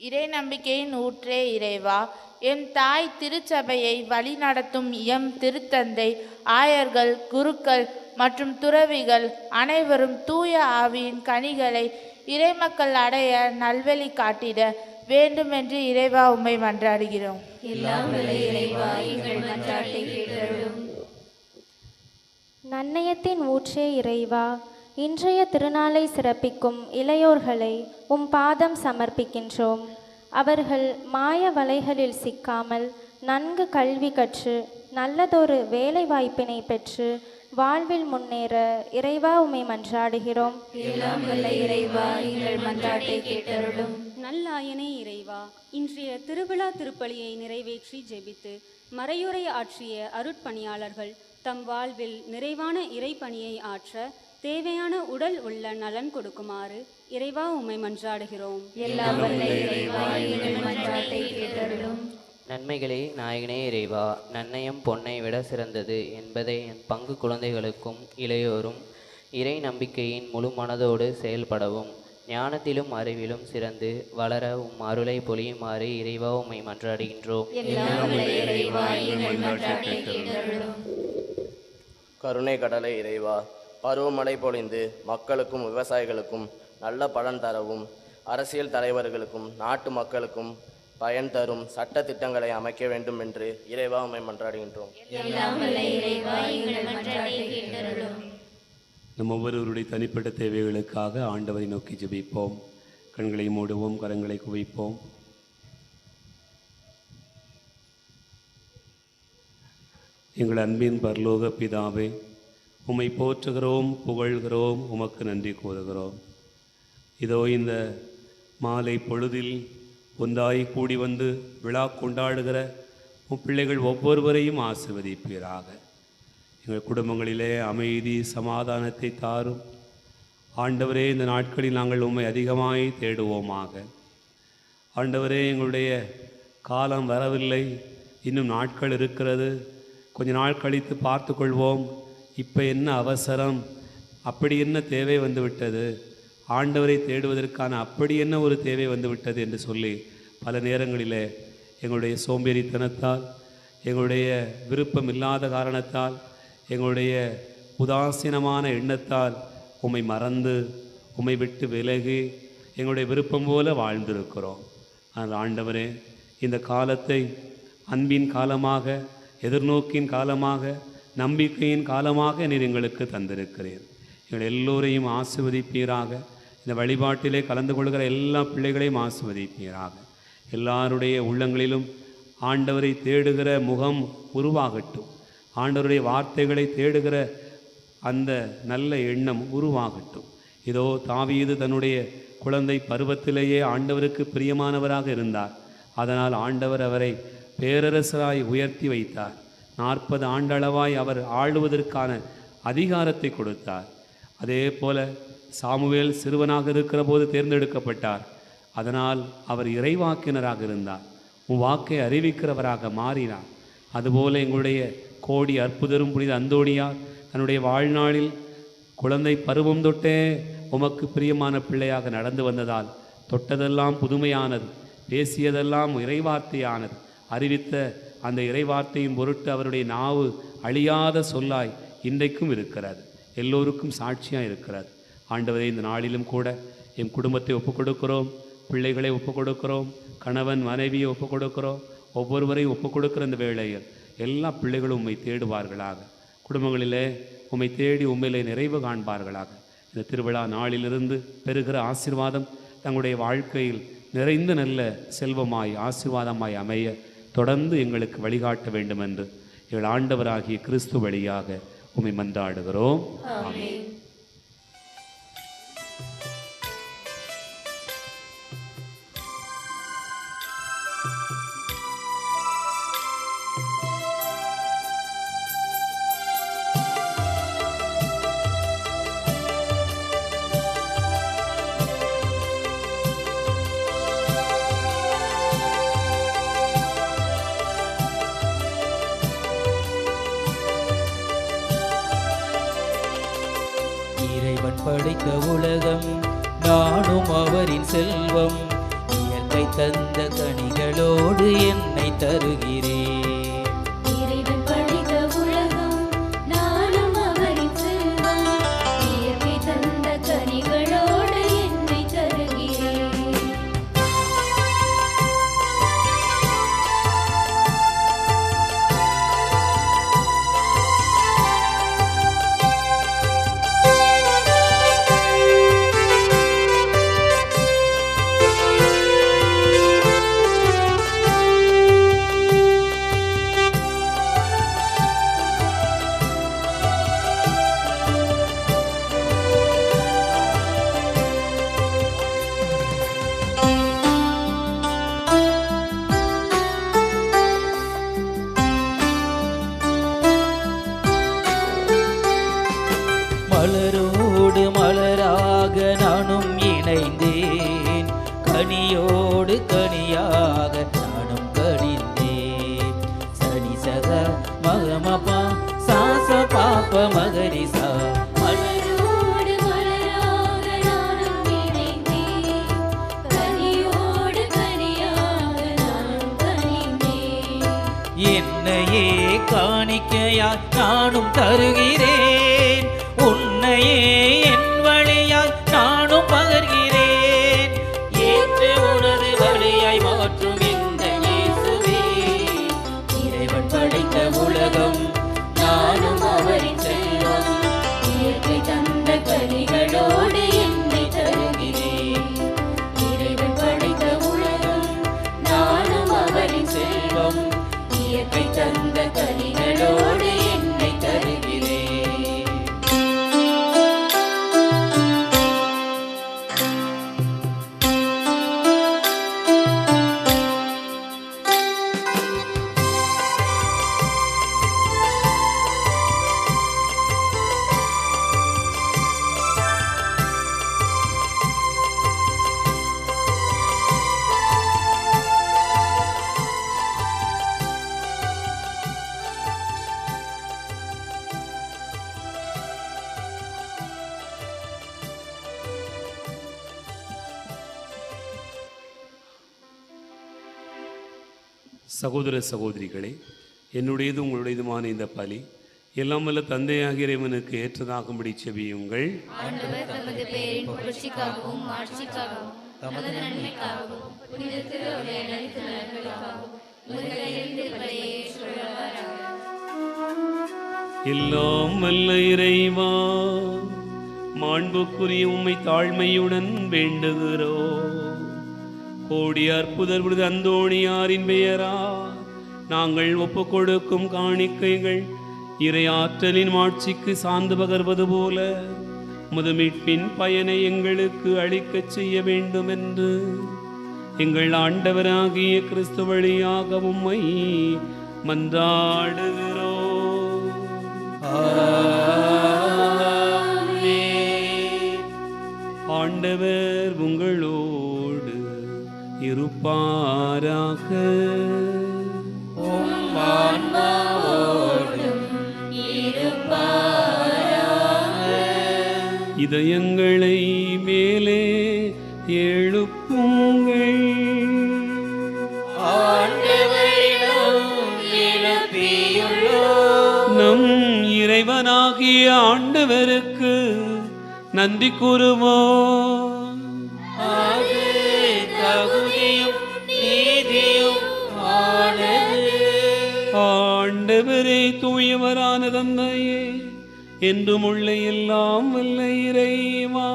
Speaker 1: இறை நம்பிக்கையின் ஊற்றே இறைவா, எம் தாய் திருச்சபையை வழிநடத்தும் எம் திருத்தந்தை, ஆயர்கள், குருக்கள் மற்றும் துறவிகள் அனைவரும் தூய ஆவியின் கனிகளை இறைமக்கள் அடைய நல்வழி காட்டிட வேண்டுமென்று இறைவா உம்மை மன்றாடுகிறோம்.
Speaker 12: நன்னயத்தின் ஊற்றே இறைவா, இன்றைய திருநாளை சிறப்பிக்கும் இளையோர்களை உம் பாதம் சமர்ப்பிக்கின்றோம். அவர்கள் மாய வலைகளில் சிக்காமல் நன்கு கல்வி கற்று நல்லதொரு வேலை வாய்ப்பினை பெற்று வாழ்வில் முன்னேற இறைவா உம்மை மன்றாடுகிறோம்.
Speaker 13: நல்லாயனே இறைவா, இன்றைய திருவிழா திருப்பலியை நிறைவேற்றி ஜெபித்து மறையுரை ஆற்றிய அருட்பணியாளர்கள் தம் வாழ்வில் நிறைவான இறைப்பணியை ஆற்ற தேவையான உடல் உள்ள நலன் கொடுக்குமாறு இறைவா உம்மை மன்றாடுகிறோம்.
Speaker 14: நன்மைகளே நாயகனே இறைவா, நன்னயம் பொன்னை விட சிறந்தது என்பதை என் பங்கு குழந்தைகளுக்கும் இளையோரும் இறை நம்பிக்கையின் முழு மனதோடு செயல்படவும் ஞானத்திலும் அறிவிலும் சிறந்து வளர உம் அருளை பொழியுமாறு இறைவா உம்மை மன்றாடுகின்றோம்.
Speaker 15: கருணை கடலை இறைவா, பருவமழை பொழிந்து மக்களுக்கும் விவசாயிகளுக்கும் நல்ல பலன் தரவும் அரசியல் தலைவர்களுக்கும் நாட்டு மக்களுக்கும் பயன் தரும் சட்ட திட்டங்களை அமைக்க வேண்டும் என்று இறைவா உம்மை மன்றாடுகின்றோம்.
Speaker 5: நம் ஒவ்வொருவருடைய தனிப்பட்ட தேவைகளுக்காக ஆண்டவரை நோக்கி ஜெபிப்போம். கண்களை மூடுவோம், கரங்களை குவிப்போம். எங்கள் அன்பின் பரலோக பிதாவே, உம்மை போற்றுகிறோம், புகழ்கிறோம், உமக்கு நன்றி கூறுகிறோம். இதோ இந்த மாலை பொழுதில் ஒன்றாய் கூடி வந்து விழா கொண்டாடுகிற உம் பிள்ளைகள் ஒவ்வொருவரையும் ஆசீர்வதிப்பீராக. எங்கள் குடும்பங்களிலே அமைதி சமாதானத்தை தாரும். ஆண்டவரே, இந்த நாட்களில் நாங்கள் உம்மை அதிகமாய் தேடுவோமாக. ஆண்டவரே, எங்களுடைய காலம் வரவில்லை, இன்னும் நாட்கள் இருக்கிறது, கொஞ்ச நாள் கழித்து பார்த்து கொள்வோம். இப்போ என்ன அவசரம், அப்படி என்ன தேவை வந்துவிட்டது, ஆண்டவரை தேடுவதற்கான அப்படி என்ன ஒரு தேவை வந்துவிட்டது என்று சொல்லி பல நேரங்களிலே எங்களுடைய சோம்பேறித்தனத்தால், எங்களுடைய விருப்பம் இல்லாத காரணத்தால், எங்களுடைய உதாசீனமான எண்ணத்தால் உம்மை மறந்து உம்மை விட்டு விலகி எங்களுடைய விருப்பம் போல வாழ்ந்திருக்கிறோம். ஆனால் ஆண்டவரே, இந்த காலத்தை அன்பின் காலமாக, எதிர்நோக்கின் காலமாக, நம்பிக்கையின் காலமாக நீர் எங்களுக்கு தந்திருக்கிறீர். எங்கள் எல்லோரையும் ஆசீர்வதிப்பீராக. இந்த வழிபாட்டிலே கலந்து கொள்கிற எல்லா பிள்ளைகளையும் ஆசீர்வதிப்பீராக. எல்லாருடைய உள்ளங்களிலும் ஆண்டவரை தேடுகிற முகம் உருவாகட்டும். ஆண்டவருடைய வார்த்தைகளை தேடுகிற அந்த நல்ல எண்ணம் உருவாகட்டும். இதோ தாவீது தன்னுடைய குழந்தை பருவத்திலேயே ஆண்டவருக்கு பிரியமானவராக இருந்தார். அதனால் ஆண்டவர் அவரை பேரரசராய் உயர்த்தி வைத்தார். 40 ஆண்டளவாய் அவர் ஆளுவதற்கான அதிகாரத்தை கொடுத்தார். அதே போல சாமுவேல் சிறுவனாக இருக்கிற போது தேர்ந்தெடுக்கப்பட்டார். அதனால் அவர் இறைவாக்கினராக இருந்தார். உன் வாக்கை அறிவிக்கிறவராக மாறினார். அதுபோல எங்களுடைய கோடி அற்புதரும் புனித அந்தோணியார் தன்னுடைய வாழ்நாளில் குழந்தை பருவம் தொட்டே உமக்கு பிரியமான பிள்ளையாக நடந்து வந்ததால் தொட்டதெல்லாம் புதுமையானது, பேசியதெல்லாம் இறைவார்த்தையானது. அறிவித்த அந்த இறைவார்த்தையின் பொருட்டு அவருடைய நாவு அழியாத சொல்லாய் இன்றைக்கும் இருக்கிறது, எல்லோருக்கும் சாட்சியாக இருக்கிறது. ஆண்டவரே, இந்த நாளிலும் கூட என் குடும்பத்தை ஒப்புக் கொடுக்கிறோம், பிள்ளைகளை ஒப்புக் கொடுக்கிறோம், கணவன் மனைவியை ஒப்புக் கொடுக்கிறோம். ஒவ்வொருவரையும் ஒப்புக் கொடுக்கிற இந்த வேளையில் எல்லா பிள்ளைகளும் உம்மை தேடுவார்களாக. குடும்பங்களிலே உம்மை தேடி உண்மையிலே நிறைவு காண்பார்களாக. இந்த திருவிழா நாளிலிருந்து பெறுகிற ஆசீர்வாதம் தங்களுடைய வாழ்க்கையில் நிறைந்த நல்ல செல்வமாய் ஆசீர்வாதமாய் அமைய தொடர்ந்து எங்களுக்கு வழிகாட்ட வேண்டும் என்று எங்கள் ஆண்டவராகிய கிறிஸ்து வழியாக உம்மை மன்றாடுகிறோம். ஆமென்.
Speaker 4: படைத்த உலகம் நானும் அவரின் செல்வம், இயற்கை தந்த கனிகளோடு என்னை தருகிறேன்.
Speaker 2: இறைவன் படைத்த உலகம் நானும் அவரின் செல்வம், இயற்கை தந்த கனிகளோடு என்னை தருகிறேன்.
Speaker 4: மலரோடு மலராக நானும் இணைந்தேன், கனியோடு கனியாக நானும் கனிந்தேன். சனி சக மகமபா சாச பாப்ப மகரிசா.
Speaker 2: மலரோடு மலராக நானும் இணைந்தேன், கனியோடு கனியாக நானும் கனிந்தேன்.
Speaker 4: என்னையே காணிக்கையாய் நானும் தருகிறேன், உன்னையே என் வழியாய் நானும் பகர்கிறேன். ஏற்று உனது வழியாய் மாற்றும் இந்த இயேசுவே, இறைவன் படைத்த உலகம் நானும் அவரின் செல்வம்,
Speaker 2: இயற்கை தந்த கனிகளோடு என்னை தருகிறேன். இறைவன் படைத்த உலகம் நானும் அவரின் செல்வம், இயற்கை தந்த கனிகளோடு என்னை தருகிறேன்.
Speaker 5: சகோதர சகோதரிகளே, என்னுடையது உங்களுடையதுமான இந்த பலி எல்லாம் வல்ல தந்தையாகிய இறைவனுக்கு ஏற்றதாகும்படி செபியுங்கள்.
Speaker 2: ஆண்டவர் தமது பெயரின் புகழ்ச்சிக்காகவும் ஆட்சிக்காகவும் தமது நன்மைக்காகவும் புனித திருவுடைய அனைத்து நலன்களுக்காகவும் உமது கையிலிருந்து பலியை ஏற்றுக்கொள்வாராக.
Speaker 5: எல்லாம் வல்ல இறைவா, மாண்புக்குரிய உம்மை தாழ்மையுடன் வேண்டுகிறோம். கோடி அற்புதர் விருது அந்தோணியாரின் பெயரா நாங்கள் ஒப்பு கொடுக்கும் காணிக்கைகள் இறை ஆற்றலின் ஆட்சிக்கு சார்ந்து பகர்வது போல முதுமீட்பின் பயனை எங்களுக்கு அளிக்கச் செய்ய வேண்டும் என்று எங்கள் ஆண்டவராகிய கிறிஸ்து வழியாக உம்மை மன்றாடுகிறோம். ஆண்டவர் உங்களோடு இருப்பாராக. இதயங்களை மேலே எழுப்புங்கள். நம் இறைவனாகிய ஆண்டவருக்கு நன்றி கூறுவோம். ஆண்டவரே, தூயவரான தந்தையே, என்றும் உள்ள எல்லாம் வல்ல இறைவா,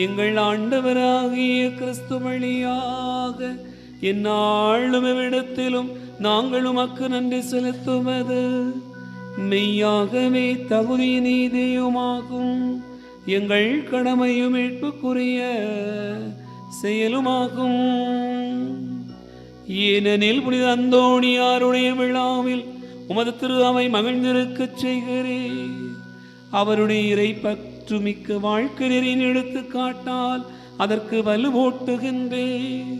Speaker 5: எங்கள் ஆண்டவராகிய கிறிஸ்து வழியாக எந்நாளும் எவ்விடத்திலும் நாங்கள் உமக்கு நன்றி செலுத்துவது மெய்யாகவே தகுதி நீதியுமாகும். எங்கள் கடமையும் மீட்புக்குரிய செயலுமாகும். ஏனெனில் புனித அந்தோணியாருடைய விழாவில் உமது திரு அவை மகிழ்ந்திருக்கச் செய்கிறேன். அவருடைய இறை பற்றுமிக்க வாழ்க்கை நெறியின் எடுத்துக்காட்டால் அதற்கு வலுவூட்டுகின்றேன்.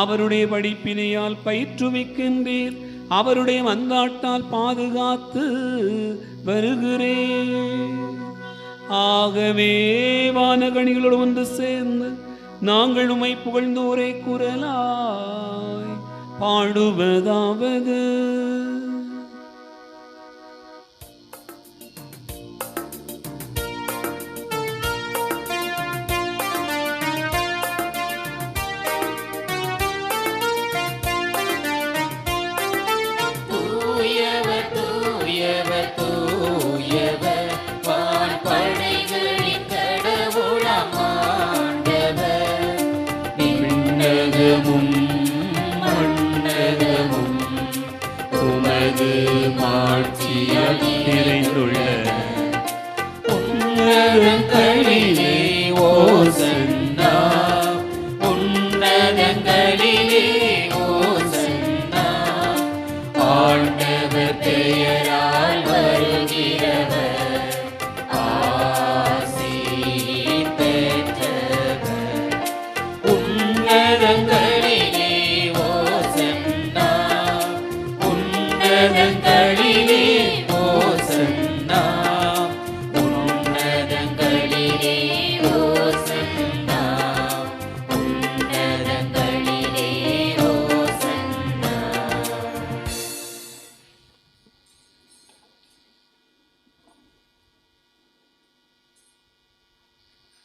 Speaker 5: அவருடைய படிப்பினையால் பயிற்றுவிக்கின்றேன். அவருடைய மந்தாட்டால் பாதுகாத்து வருகிறேன். ஆகவே வானகணிகளோடு ஒன்று சேர்ந்து நாங்கள் உம்மை புகழ்ந்து ஒரே குரலாய் பாடுவதாவது: நிறைந்துள்ள உன்னதங்களிலே ஓசன்னா, உன்னதங்களிலே ஓசன்னா. ஆண்டவர் பெயரால் வருகிறவர் ஆசி பெற்றவர். உன்னதங்களிலே ஓசன்னா, உன்னதங்களிலே ஓசன்னா, உன்னதங்களிலே ஓசன்னா, உன்னதங்களிலே ஓசன்னா.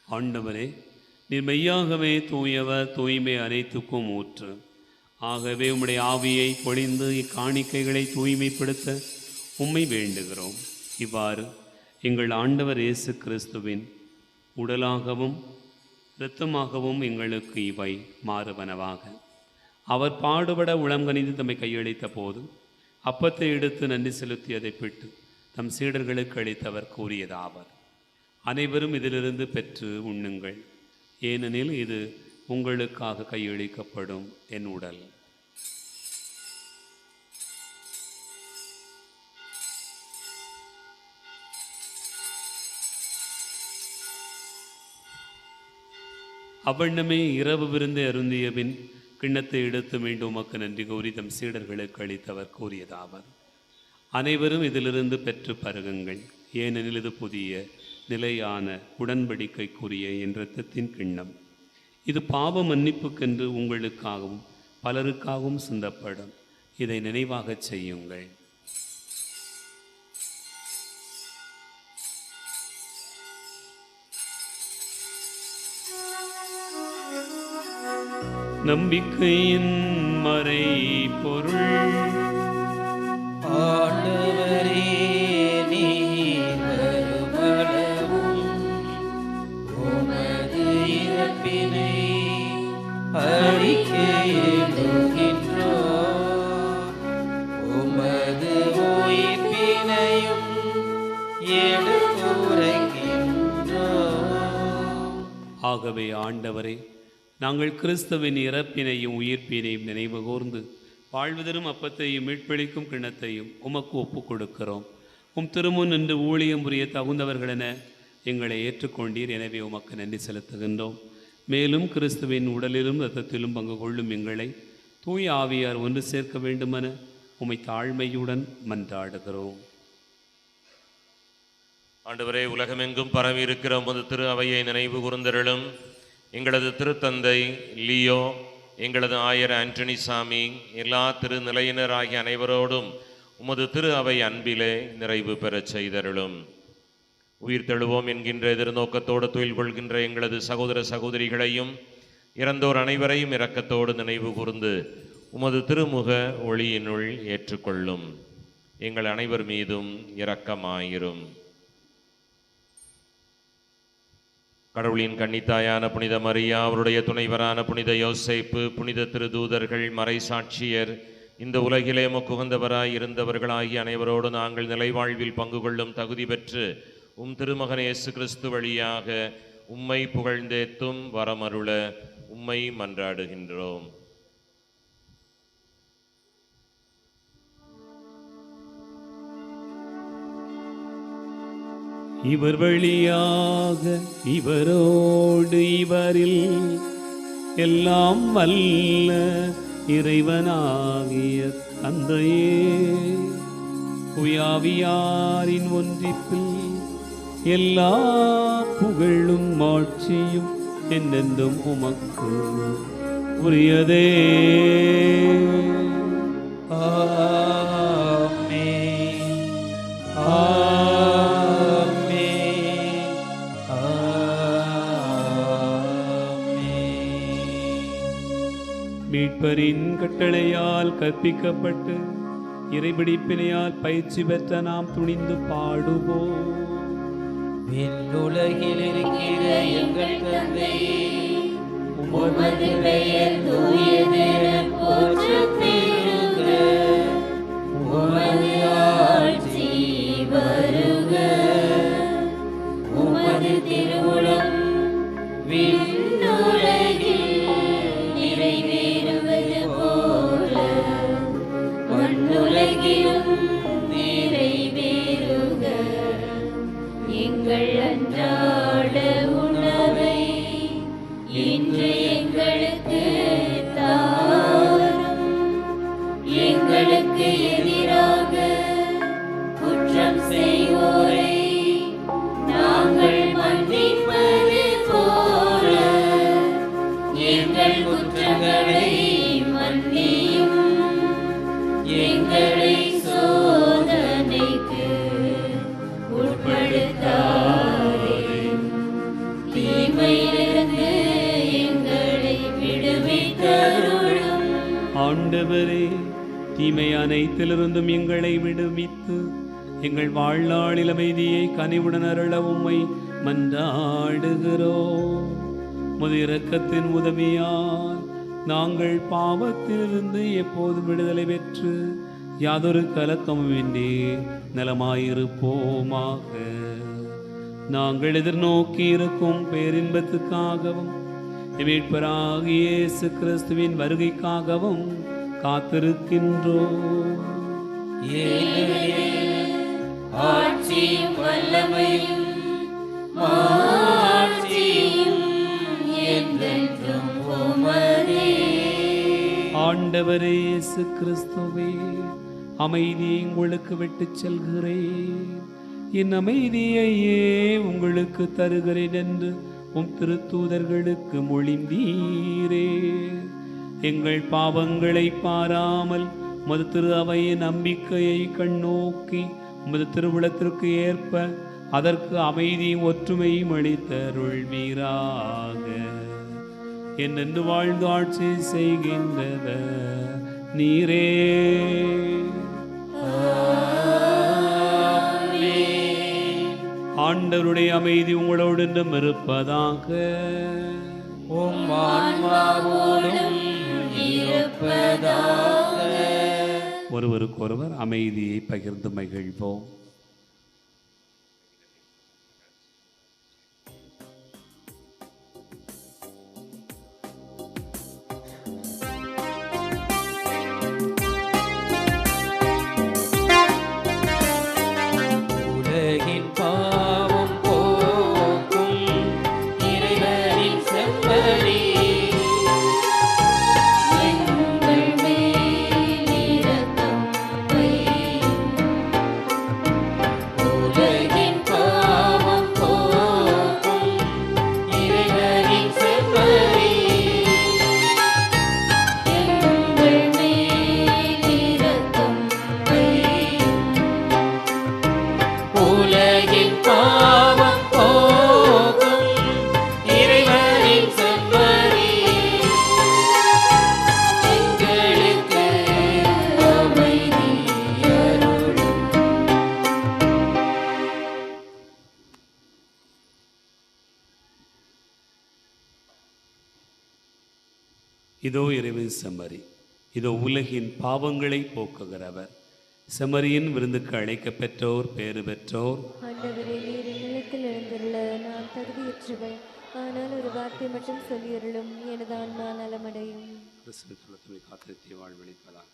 Speaker 5: ஆண்டவரே, நீர் மெய்யாகவே தூயவர், தூய்மை அனைத்துக்கும் ஊற்று. ஆகவே உம்முடைய ஆவியை பொழிந்து இக்காணிக்கைகளை தூய்மைப்படுத்த உம்மை வேண்டுகிறோம். இவ்வாறு எங்கள் ஆண்டவர் இயேசு கிறிஸ்துவின் உடலாகவும் இரத்தமாகவும் எங்களுக்கு இவை மாறுவனவாக. அவர் பாடுபட உளங்கனிந்து தம்மை கையளித்த போது அப்பத்தை எடுத்து நன்றி செலுத்தியதை பிட்டு தம் சீடர்களுக்கு அளித்தவர் கூறியதாவர்: அனைவரும் இதிலிருந்து பெற்று உண்ணுங்கள், ஏனெனில் இது உங்களுக்காக கையளிக்கப்படும் என் உடல். அவ்வண்ணமே இரவு விருந்தை அருந்திய பின் கிண்ணத்தை எடுத்து மீண்டும் உமக்கு நன்றி கூறி தம் சீடர்களுக்கு அளித்தவர் கூறியதாவர்: அனைவரும் இதிலிருந்து பெற்று பருகுங்கள், ஏனெனில் இது புதிய நிலையான உடன்படிக்கைக்குரிய என் இரத்தத்தின் கிண்ணம். இது பாவ மன்னிப்புக்கென்று உங்களுக்காகவும் பலருக்காகவும் சிந்தப்படும். இதை நினைவாகச் செய்யுங்கள். நம்பிக்கையின் மறை பொருள்.
Speaker 4: ஆண்டவரே, உமது உயிர்ப்பினையும் எடுத்துரைக்கின்றோம்.
Speaker 5: ஆகவே ஆண்டவரே, நாங்கள் கிறிஸ்துவின் இறப்பினையும் உயிர்ப்பினையும் நினைவு கூர்ந்து வாழ்வதரும் அப்பத்தையும் மீட்பளிக்கும் கிண்ணத்தையும் உமக்கு ஒப்புக் கொடுக்கிறோம். உம் திருமுன் நின்று ஊழியம் புரிய தகுந்தவர்களென எங்களை ஏற்றுக்கொண்டீர். எனவே உமக்கு நன்றி செலுத்துகின்றோம். மேலும் கிறிஸ்துவின் உடலிலும் இரத்தத்திலும் பங்கு கொள்ளும் எங்களை தூய ஆவியார் ஒன்று சேர்க்க வேண்டுமென உம்மை தாழ்மையுடன் மன்றாடுகிறோம்.
Speaker 10: ஆண்டவரே, உலகமெங்கும் பரவி இருக்கிற உமது திரு அவையை நினைவு கூர்ந்தருளும். எங்களது திருத்தந்தை லியோ, எங்களது ஆயர் ஆண்டனி சாமி, எல்லா திருநிலையினராகிய அனைவரோடும் உமது திரு அவை அன்பிலே நிறைவு பெறச் செய்தருளும். உயிர் தழுவோம் என்கின்ற எதிர்நோக்கத்தோடு துயில் கொள்கின்ற எங்களது சகோதர சகோதரிகளையும் இறந்தோர் அனைவரையும் இரக்கத்தோடு நினைவு கூர்ந்து உமது திருமுக ஒளியினுள் ஏற்றுக்கொள்ளும். எங்கள் அனைவர் மீதும் இரக்கமாயிரும். கடவுளின் கன்னித்தாயான புனித மரியா, அவருடைய துணைவரான புனித யோசேப்பு, புனித திருதூதர்கள், மறைசாட்சியர், இந்த உலகிலே முக்குகந்தவராய் இருந்தவர்களாகிய அனைவரோடு நாங்கள் நிலைவாழ்வில் பங்கு கொள்ளும் தகுதி பெற்று உம் திருமகன் இயேசு கிறிஸ்து வழியாக உம்மை புகழ்ந்தேத்தும் வரமருள உம்மை மன்றாடுகின்றோம்.
Speaker 5: இவர் வழியாக இவரோடு இவரில் எல்லாம் வல்ல இறைவனாகிய தந்தையே, உயாவியாரின் ஒன்றிப்பில் எல்லா புகழும் மாட்சியும் என்னென்றும் உமக்கு உரியதே.
Speaker 4: ஆமென். ஆமென். ஆமென்.
Speaker 5: மீட்பரின் கட்டளையால் கற்பிக்கப்பட்டு இறைபிடிப்பினையால் பயிற்சி பெற்ற நாம் துணிந்து பாடுவோம்.
Speaker 4: விண்ணுலகில் இருக்கிற எங்கள் தந்தையே,
Speaker 2: உமது பெயர் தூயதென போற்றப் பெறுக. உமது ஆட்சி வருக. உமது திருவுளம் விண்ணுலகில் நிறைவேறுவது போல மண்ணுலகிலும் நிறைவேறுக. எங்கள் அன்றாட உணவை இன்று எங்களுக்கு தாரும். எங்களுக்கு எதிராக குற்றம் செய்வோரை நாங்கள் மன்னிப்பது போல எங்கள் குற்றங்களை மன்னியும். எங்களை சோதனைக்கு உட்படுத்தாதேயும். தீமையிலிருந்து எங்களை விடுவித்தருளும்.
Speaker 5: ஆண்டவரே, தீமை அனைத்திலிருந்தும் எங்களை விடுவித்து எங்கள் வாழ்நாளில் அமைதியை கனிவுடன் அருள உம்மை மன்றாடுகிறோம். உமது இரக்கத்தின் உதவியால் நாங்கள் பாவத்திலிருந்து எப்போதும் விடுதலை பெற்று யாதொரு கலக்கமுமின்றி நலமாயிருப்போமாக. நாங்கள் எதிர்நோக்கி இருக்கும் பேரின்பத்துக்காகவும் மீட்பராகிய இயேசு கிறிஸ்துவின் வருகைக்காகவும் காத்திருக்கின்றோம்.
Speaker 2: ஆட்சியும் வல்லமையும் மாட்சியும் என்றென்றும் உமதே.
Speaker 5: ஆண்டவரே இயேசு கிறிஸ்துவே, அமைதியை உங்களுக்கு விட்டுச் செல்கிறேன், என் அமைதியையே உங்களுக்கு தருகிறேன் என்று உம் திருத்தூதர்களுக்கு மொழிந்தீரே. எங்கள் பாவங்களை பாராமல் உமது திரு அவையின் நம்பிக்கையை கண்ணோக்கி உமது திருவுளத்திற்கு ஏற்ப அதற்கு அமைதியும் ஒற்றுமையும் அளித்தருள்வீராக. என்னென்று வாழ்ந்து ஆட்சி செய்கின்றவர் நீரே. ஆண்டவருடைய அமைதி உங்களோடு என்றும் இருப்பதாக.
Speaker 4: உம் ஆன்மாவோடும்
Speaker 5: ஒருவருக்கொருவர் அமைதியை பகிர்ந்து மகிழ்வோம்.
Speaker 4: உலகின் பாவம் போக்கும் இறைவனின் செம்மறி,
Speaker 2: எங்கள் மேல் இரக்கம் வையும்.
Speaker 4: உலகின் பாவம் போக்கும் இறைவனின் செம்மறி,
Speaker 2: எங்கள் மேல் இரக்கம் வையும்.
Speaker 4: உலகின் பாவம் போக்கும் இறைவனின் செம்மறி, எங்களுக்கு அமைதி அருளும்.
Speaker 5: இதோ இறைவன் செம்மறி, இதோ உலகின் பாவங்களை போக்குகிறவர். செம்மறியின் விருந்துக்கு அழைக்கப் பெற்றோர் பேறு பெற்றோர்.
Speaker 12: ஆண்டவரே, நீர் நிலத்தில் எழுந்துள்ள நான் தகுதியற்றவள், ஆனால் ஒரு வார்த்தை மட்டும் சொல்லியருளும், எனது ஆன்மா நலமடையும்.
Speaker 5: கிறிஸ்துவை காத்திருத்திய வாழ்வழிப்பதாக.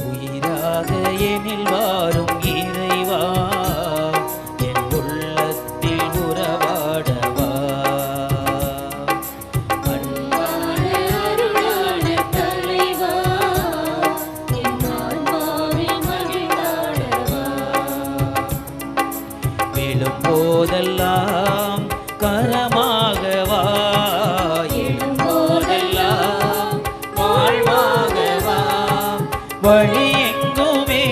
Speaker 4: உயிராக எனில் வாரும் இறைவா, என் உள்ளத்தில் உறவாடவா.
Speaker 2: அன்பான அருளான தலைவா, என் ஆன்மாவில் மகிழ்ந்தாடவா.
Speaker 4: விழும் போதெல்லாம் கரமாகவா, எழும் போதெல்லாம் வாழ்வாகவா. வழி எங்குமே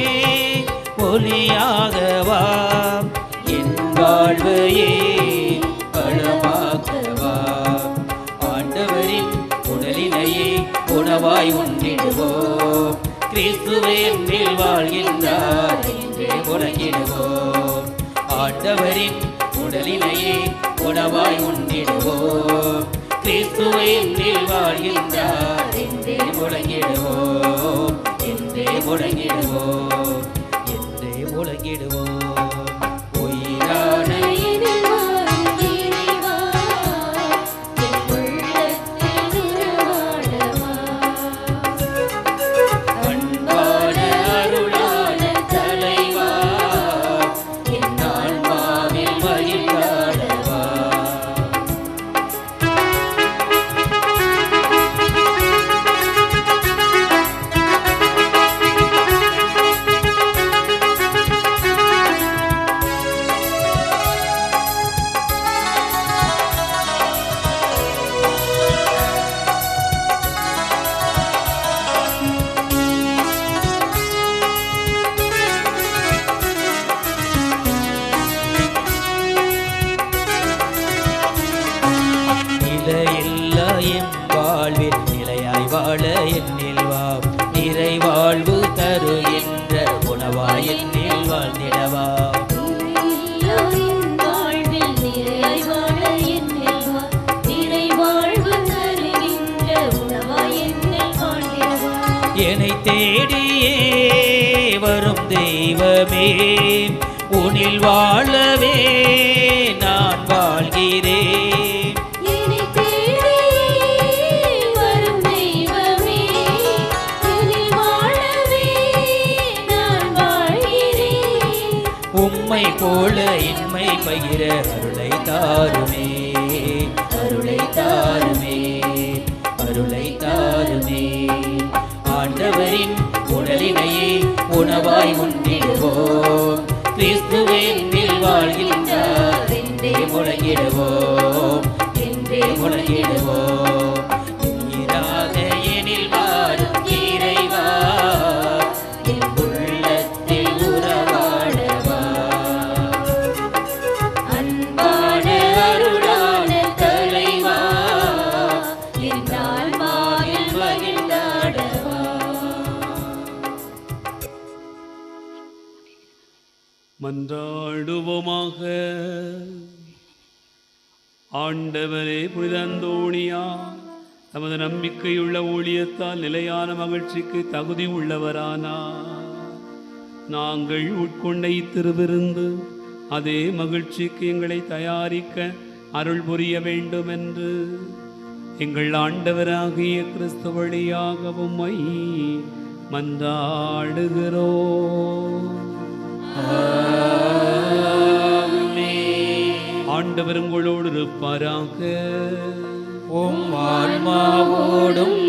Speaker 4: ஒலியாகவா, என் வாழ்வையே வளமாக்கவா. ஆண்டவரின் உடலினையே உணவாய் உண்டிடுவோம், கிறிஸ்துவே என்னில் வாழ்கின்றார் என்றே முழங்கிடுவோம். ஆண்டவரின் உடலினையே உணவாய் உண்டிடுவோம், கிறிஸ்துவே என்னில் வாழ்கின்றார் என்றே முழங்கிடுவோம், என்றே முழங்கிடுவோம், என்றே முழங்கிடுவோம். உயிரான
Speaker 2: எனில் வாரும் இறைவா, என் உள்ளத்தில் உறவாடவா.
Speaker 4: அன்பான அருளான தலைவா, என் ஆன்மாவில் மகிழ்ந்தாடவா.
Speaker 2: அன்பான
Speaker 4: என்னில் வாழ்ந்திடவா
Speaker 2: என் வாழ்வில் நிறையாய் வாழ என்னில் வா நிறைவாழ்வு தருகின்ற உணவாய் என்னில் வாழ்ந்திடவா
Speaker 4: என்னை தேடியே வரும் தெய்வமே உன்னில் வாழவே நான் வாழ்கிறேன்
Speaker 2: என்னை தேடியே வரும் தெய்வமே உன்னில் வாழவே நான் வாழ்கிறேன்
Speaker 4: உம்மை போல இன்மை பகிர அருளை தாருமே அருளை தாருமே அருளை தாருமே ஆண்டவரின் உடலினையே உணவாய் உண்டிடுவோம் கிறிஸ்துவின் வாழ்கின்றார் என்றே முழங்கிடுவோம் என்றே முழங்கிடுவோம் நீராக எனில் வாரும் இறைவா என் உள்ளத்தில் உறவாடவா
Speaker 2: அன்பான அருளான தலைவா என் ஆன்மாவில் மகிழ்ந்தாடவா
Speaker 11: மன்றாடுவோமாக. ஆண்டவரே, புனித அந்தோணியா தமது நம்பிக்கையுள்ள ஊழியத்தால் நிலையான மகிழ்ச்சிக்கு தகுதி உள்ளவரானார். நாங்கள் உட்கொண்ட இத்திருவிருந்து அதே மகிழ்ச்சிக்கு எங்களை தயாரிக்க அருள் புரிய வேண்டும் என்று எங்கள் ஆண்டவராகிய கிறிஸ்து வழியாக உம்மை மன்றாடுகிறோம். ஆண்டவர் உங்களோடு இருப்பாராக.
Speaker 4: உம் ஆன்மாவோடும்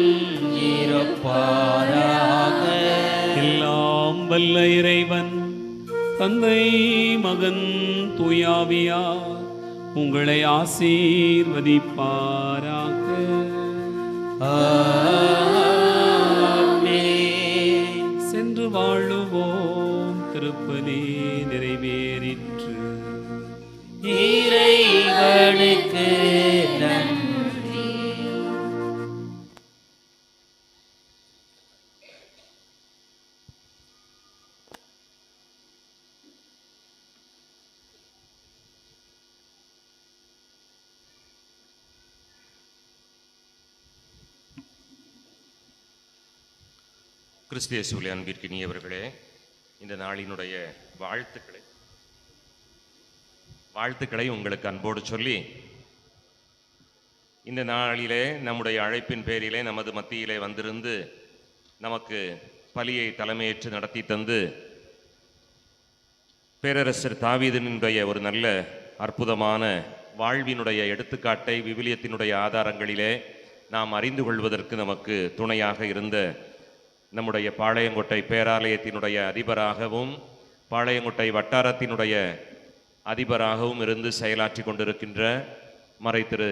Speaker 4: இருப்பாராக.
Speaker 11: எல்லாம் வல்ல இறைவன் தந்தை மகன் தூயாவியார் உங்களை ஆசீர்வதிப்பாராக. சென்று வாழுவோம். திருப்பலி நிறைவேறிற்று.
Speaker 4: இறைவனுக்கு நன்றி.
Speaker 10: கிறிஸ்தியேசுவிலே அன்பிற்கினியவர்களே, இந்த நாளினுடைய வாழ்த்துக்களை உங்களுக்கு அன்போடு சொல்லி, இந்த நாளிலே நம்முடைய அழைப்பின் பேரிலே நமது மத்தியிலே வந்திருந்து நமக்கு பலியை தலைமையேற்று நடத்தி தந்து பேரரசர் தாவீதினுடைய ஒரு நல்ல அற்புதமான வாழ்வினுடைய எடுத்துக்காட்டை விவிலியத்தினுடைய ஆதாரங்களிலே நாம் அறிந்து கொள்வதற்கு நமக்கு துணையாக இருந்த நம்முடைய பாளையங்கோட்டை பேராலயத்தினுடைய அதிபராகவும் பாளையங்கோட்டை வட்டாரத்தினுடைய அதிபராகவும் இருந்து செயலாற்றி கொண்டிருக்கின்ற மறை திரு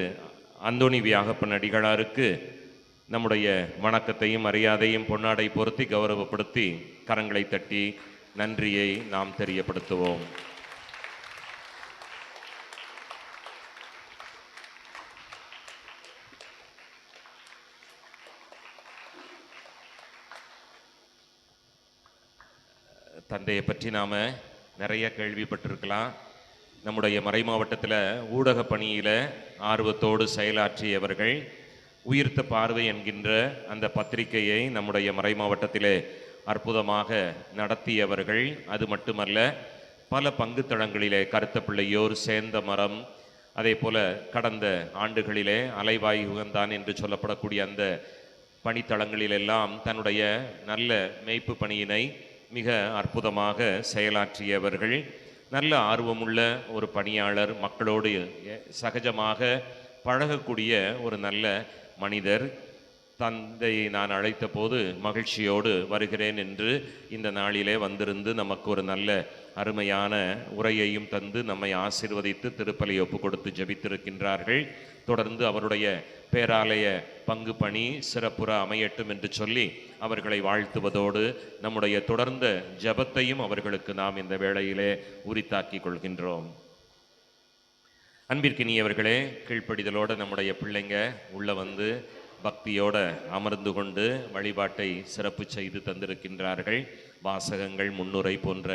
Speaker 10: அந்தோணி வியாகப்பன் அடிகளாருக்கு நம்முடைய வணக்கத்தையும் மரியாதையும் பொன்னாடை பொருத்தி கௌரவப்படுத்தி கரங்களை தட்டி நன்றியை நாம் தெரியப்படுத்துவோம். தந்தையை பற்றி நாம் நிறைய கேள்விப்பட்டிருக்கலாம். நம்முடைய மறை மாவட்டத்தில் ஊடக பணியில் ஆர்வத்தோடு செயலாற்றியவர்கள் உயிர்த்த பார்வை என்கின்ற அந்த பத்திரிகையை நம்முடைய மறை மாவட்டத்திலே அற்புதமாக நடத்தியவர்கள். அது மட்டுமல்ல, பல பங்குத்தளங்களிலே கருத்த பிள்ளையோர், சேந்த மரம், அதே போல் கடந்த ஆண்டுகளிலே அலைவாய் உகந்தான் என்று சொல்லப்படக்கூடிய அந்த பணித்தளங்களிலெல்லாம் தன்னுடைய நல்ல மேய்ப்பு பணியினை மிக அற்புதமாக செயலாற்றியவர்கள். நல்ல ஆர்வமுள்ள ஒரு பணியாளர், மக்களோடு சகஜமாக பழகக்கூடிய ஒரு நல்ல மனிதர். தந்தையை நான் அழைத்த போது மகிழ்ச்சியோடு வருகிறேன் என்று இந்த நாளிலே வந்திருந்து நமக்கு ஒரு நல்ல அருமையான உரையையும் தந்து நம்மை ஆசீர்வதித்து திருப்பலி ஒப்பு கொடுத்து ஜெபித்திருக்கின்றார்கள். தொடர்ந்து அவருடைய பேராலய பங்கு பணி சிறப்புற அமையட்டும் என்று சொல்லி அவர்களை வாழ்த்துவதோடு நம்முடைய தொடர்ந்த ஜெபத்தையும் அவர்களுக்கு நாம் இந்த வேளையிலே உரித்தாக்கி கொள்கின்றோம். அன்பிற்கினியவர்களே, கீழ்ப்படிதலோடு நம்முடைய பிள்ளைங்க உள்ளே வந்து பக்தியோடு அமர்ந்து கொண்டு வழிபாட்டை சிறப்பு செய்து தந்திருக்கின்றார்கள். வாசகங்கள், முன்னுரை போன்ற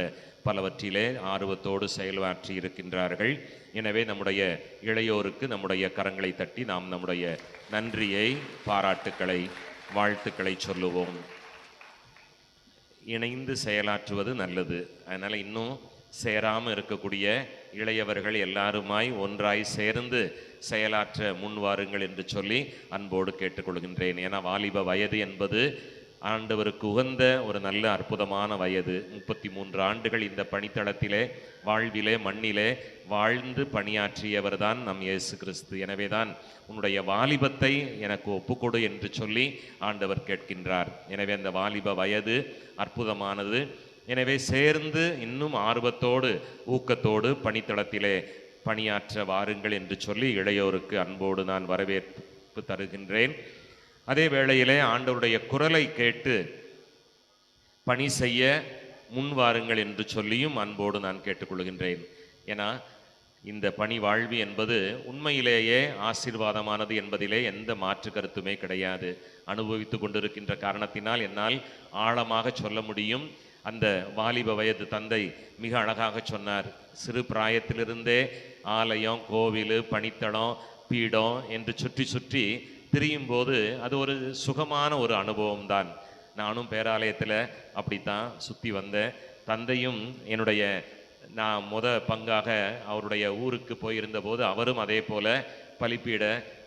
Speaker 10: பலவற்றிலே ஆர்வத்தோடு செயலாற்றி இருக்கின்றார்கள். எனவே நம்முடைய இளையோருக்கு நம்முடைய கரங்களை தட்டி நாம் நம்முடைய நன்றியை, பாராட்டுக்களை, வாழ்த்துக்களை சொல்லுவோம். இணைந்து செயலாற்றுவது நல்லது. அதனால் இன்னும் சேராமல் இருக்கக்கூடிய இளையவர்கள் எல்லாருமாய் ஒன்றாய் சேர்ந்து செயலாற்ற முன்வாருங்கள் என்று சொல்லி அன்போடு கேட்டுக்கொள்கின்றேன். ஏன்னா வாலிப வயது என்பது ஆண்டவருக்கு உகந்த ஒரு நல்ல அற்புதமான வயது. 33 ஆண்டுகள் இந்த பணித்தளத்திலே, வாழ்விலே, மண்ணிலே வாழ்ந்து பணியாற்றியவர் தான் நம் இயேசு கிறிஸ்து. எனவே தான் உன்னுடைய வாலிபத்தை எனக்கு ஒப்புக்கொடு என்று சொல்லி ஆண்டவர் கேட்கின்றார். எனவே அந்த வாலிப வயது அற்புதமானது. எனவே சேர்ந்து இன்னும் ஆர்வத்தோடு, ஊக்கத்தோடு பணித்தளத்திலே பணியாற்ற வாருங்கள் என்று சொல்லி இளையோருக்கு அன்போடு நான் வரவேற்பு தருகின்றேன். அதே வேளையிலே ஆண்டவருடைய குரலை கேட்டு பணி செய்ய முன்வாருங்கள் என்று சொல்லியும் அன்போடு நான் கேட்டுக்கொள்கின்றேன். ஏன்னா இந்த பணி வாழ்வு என்பது உண்மையிலேயே ஆசீர்வாதமானது என்பதிலே எந்த மாற்று கருத்துமே கிடையாது. அனுபவித்து கொண்டிருக்கின்ற காரணத்தினால் என்னால் ஆழமாக சொல்ல முடியும். அந்த வாலிப வயது தந்தை மிக அழகாக சொன்னார். சிறு பிராயத்திலிருந்தே ஆலயம், கோவில், பணித்தளம், பீடம் என்று சுற்றி சுற்றி திரியும் போது அது ஒரு சுகமான ஒரு அனுபவம் தான். நானும் பேராலயத்தில் அப்படித்தான் சுற்றி வந்தேன். தந்தையும் என்னுடைய நான் பங்காக அவருடைய ஊருக்கு போயிருந்த போது அவரும் அதே போல பலிப்பீட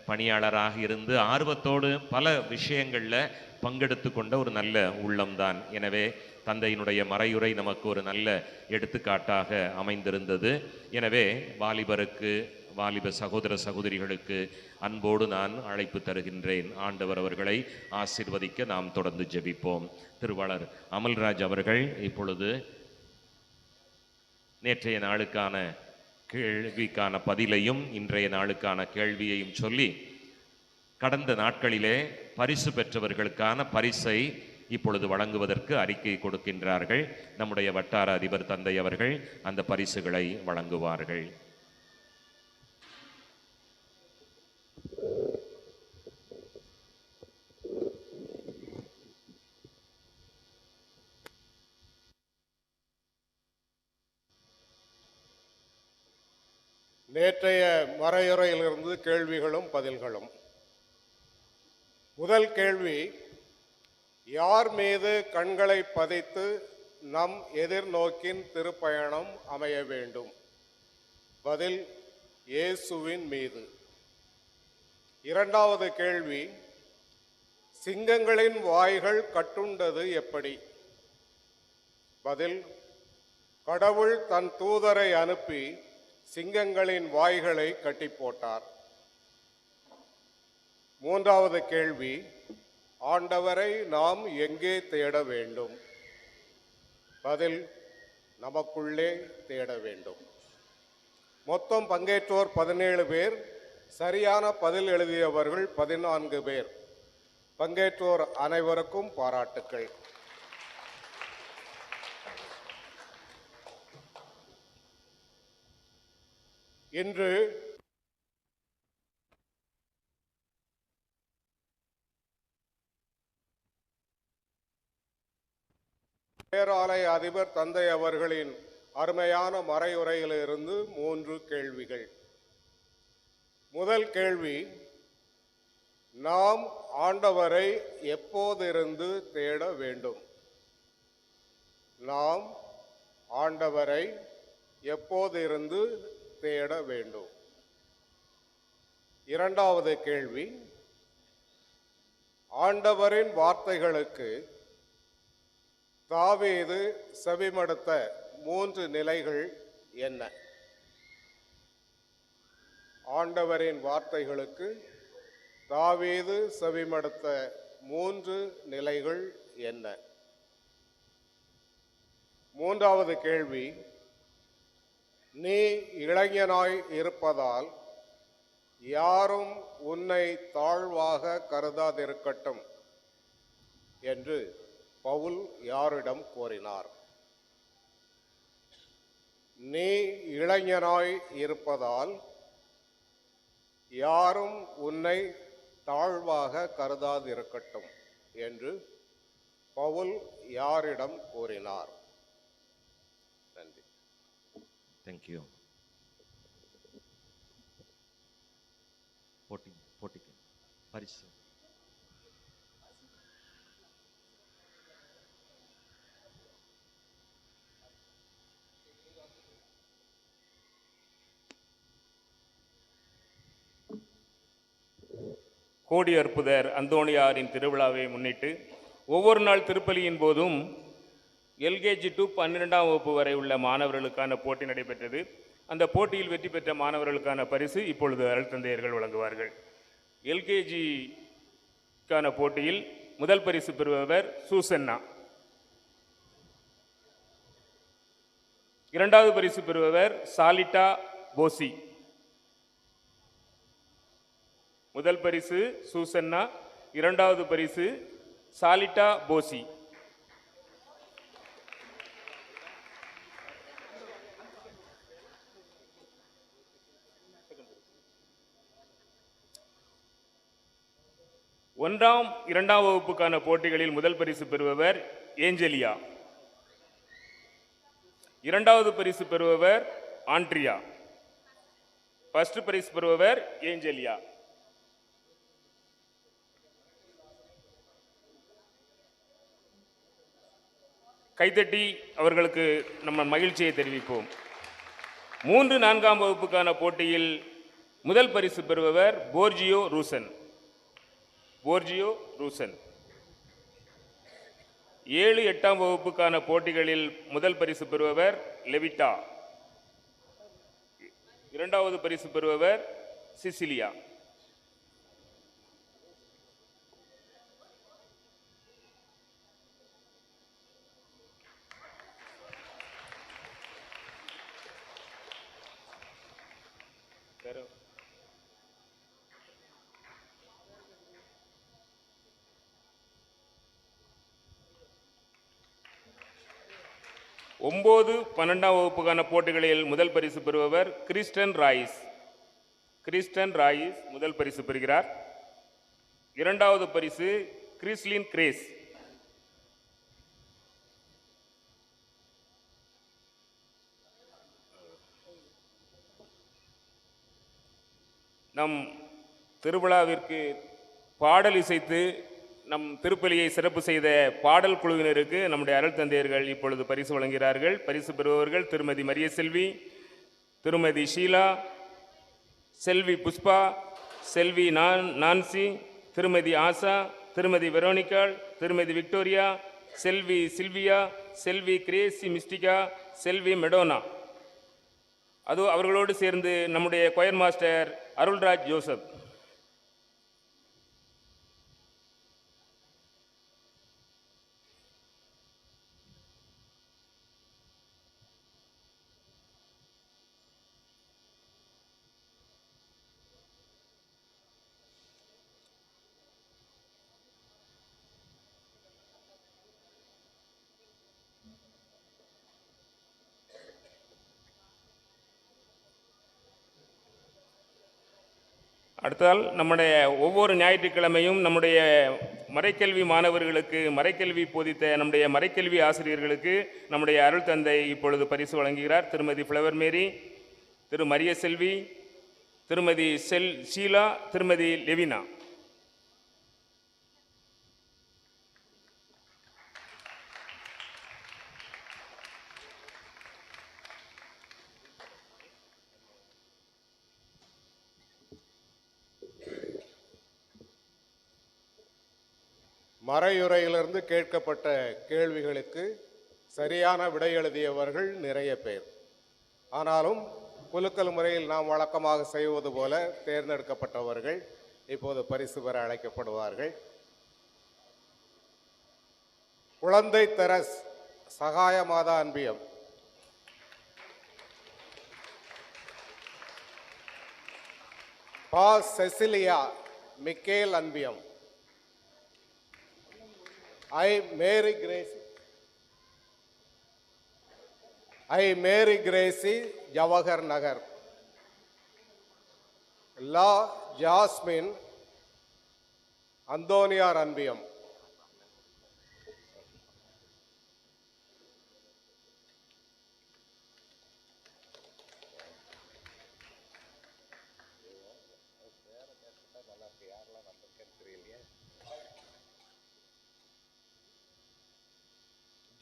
Speaker 10: பணியாளராக இருந்து ஆர்வத்தோடு பல விஷயங்களில் பங்கெடுத்து கொண்ட ஒரு நல்ல உள்ளம்தான். எனவே தந்தையினுடைய மறையுரை நமக்கு ஒரு நல்ல எடுத்துக்காட்டாக அமைந்திருந்தது. எனவே வாலிபருக்கு, வாலிப சகோதர சகோதரிகளுக்கு அன்போடு நான் அழைப்பு தருகின்றேன். ஆண்டவர் அவர்களை ஆசீர்வதிக்க நாம் தொடர்ந்து ஜெபிப்போம். திருவாளர் அமல்ராஜ் அவர்கள் இப்பொழுது நேற்றைய நாளுக்கான கேள்விக்கான பதிலையும் இன்றைய நாளுக்கான கேள்வியையும் சொல்லி கடந்த நாட்களிலே பரிசு பெற்றவர்களுக்கான பரிசை இப்பொழுது வழங்குவதற்கு அறிக்கை கொடுக்கின்றார்கள். நம்முடைய வட்டார அதிபர் தந்தை அவர்கள் அந்த பரிசுகளை வழங்குவார்கள்.
Speaker 16: நேற்றைய மறையுரையிலிருந்து கேள்விகளும் பதில்களும். முதல் கேள்வி, யார் மீது கண்களை பதித்து நம் எதிர்நோக்கின் திருப்பயணம் அமைய வேண்டும்? பதில், இயேசுவின் மீது. இரண்டாவது கேள்வி, சிங்கங்களின் வாய்கள் கட்டுண்டது எப்படி? பதில், கடவுள் தன் தூதரை அனுப்பி சிங்கங்களின் வாய்களை கட்டி போட்டார். மூன்றாவது கேள்வி, ஆண்டவரை நாம் எங்கே தேட வேண்டும்? பதில், நமக்குள்ளே தேட வேண்டும். மொத்தம் பங்கேற்றோர் 17 பேர், சரியான பதில் எழுதியவர்கள் 14 பேர். பங்கேற்றோர் அனைவருக்கும் பாராட்டுக்கள். இன்று பேராலய அதிபர் தந்தை அவர்களின் அருமையான மறையுரையிலிருந்து 3 கேள்விகள். முதல் கேள்வி, நாம் ஆண்டவரை எப்போதிருந்து தேட வேண்டும்? நாம் ஆண்டவரை எப்போதிருந்து தேட வேண்டும்? இரண்டாவது கேள்வி, ஆண்டவரின் வார்த்தைகளுக்கு தாவீது செவிமடுத்த 3 நிலைகள் என்ன? ஆண்டவரின் வார்த்தைகளுக்கு தாவீது செவிமடுத்த 3 நிலைகள் என்ன? மூன்றாவது கேள்வி, நீ இளைஞனாய் இருப்பதால் யாரும் உன்னை தாழ்வாக கருதாதிருக்கட்டும் என்று பவுல் யாரிடம் கோரினார்? நீ இளைஞனாய் இருப்பதால் யாரும் உன்னை தாழ்வாக கருதாதிருக்கட்டும் என்று பவுல் யாரிடம் கூறினார்? நன்றி.
Speaker 10: தேங்க்யூ. போட்டிக்கு பரிசு.
Speaker 3: கோடி அற்புதர் அந்தோணியாரின் திருவிழாவை முன்னிட்டு ஒவ்வொரு நாள் திருப்பலியின் போதும் எல்கேஜி டு 12ஆம் வகுப்பு வரை உள்ள மாணவர்களுக்கான போட்டி நடைபெற்றது. அந்த போட்டியில் வெற்றி பெற்ற மாணவர்களுக்கான பரிசு இப்பொழுது அருட்தந்தையர்கள் வழங்குவார்கள். எல்கேஜிக்கான போட்டியில் முதல் பரிசு பெறுபவர் சூசன்னா. இரண்டாவது பரிசு பெறுபவர் சாலிட்டா போசி. முதல் பரிசு சூசன்னா, இரண்டாவது பரிசு சாலிட்டா போசி. ஒன்றாம் இரண்டாம் வகுப்புக்கான போட்டிகளில் முதல் பரிசு பெறுபவர் ஏஞ்சலியா. இரண்டாவது பரிசு பெறுபவர் ஆண்ட்ரியா. ஃபர்ஸ்ட் பரிசு பெறுபவர் ஏஞ்சலியா. கைதட்டி அவர்களுக்கு நம்ம மகிழ்ச்சியை தெரிவிப்போம். 3, 4ஆம் வகுப்புக்கான போட்டியில் முதல் பரிசு பெறுபவர் போர்ஜியோ ரூசன். 7, 8ஆம் வகுப்புக்கான போட்டிகளில் முதல் பரிசு பெறுபவர் லெவிட்டா. இரண்டாவது பரிசு பெறுபவர் சிசிலியா. ஒன்பது 12ஆம் வகுப்புக்கான போட்டிகளில் முதல் பரிசு பெறுபவர் கிறிஸ்டன் ராயிஸ் முதல் பரிசு பெறுகிறார். இரண்டாவது பரிசு கிறிஸ்லின் கிரேஸ். நம் திருவிழாவிற்கு பாடல் இசைத்து நம் திருப்பலியை சிறப்பு செய்த பாடல் குழுவினருக்கு நம்முடைய அருள் தந்தையர்கள் இப்பொழுது பரிசு வழங்குகிறார்கள். பரிசு பெறுபவர்கள் திருமதி மரிய செல்வி, திருமதி ஷீலா, செல்வி புஷ்பா, செல்வி நான்சி, திருமதி ஆசா, திருமதி வெரோனிகாள், திருமதி விக்டோரியா, செல்வி சில்வியா, செல்வி கிரேசி மிஸ்டிகா, செல்வி மெடோனா. அவர்களோடு சேர்ந்து நம்முடைய கொயர் மாஸ்டர் அருள்ராஜ் ஜோசப். அடுத்தால் நம்முடைய ஒவ்வொரு ஞாயிற்றுக்கிழமையும் நம்முடைய மறைக்கல்வி மாணவர்களுக்கு மறைக்கல்வி போதித்த நம்முடைய மறைக்கல்வி ஆசிரியர்களுக்கு நம்முடைய அருள் தந்தை இப்பொழுது பரிசு வழங்குகிறார். திருமதி ஃப்ளவர் மேரி, திரு மரிய செல்வி, திருமதி ஷீலா, திருமதி லெவினா.
Speaker 16: மறையுரையிலிருந்து கேட்கப்பட்ட கேள்விகளுக்கு சரியான விடை எழுதியவர்கள் நிறைய பேர். ஆனாலும் குலுக்கல் முறையில் நாம் வழக்கமாக செய்வது போல தேர்ந்தெடுக்கப்பட்டவர்கள் இப்போது பரிசு பெற அழைக்கப்படுவார்கள். குழந்தை தெரஸ் சகாய மாதா அன்பியம், பா செசிலியா மிக்கேல் அன்பியம், I Mary Gracie Jawahar Nagar, La Jasmine அந்தோனியார் அன்பியம்.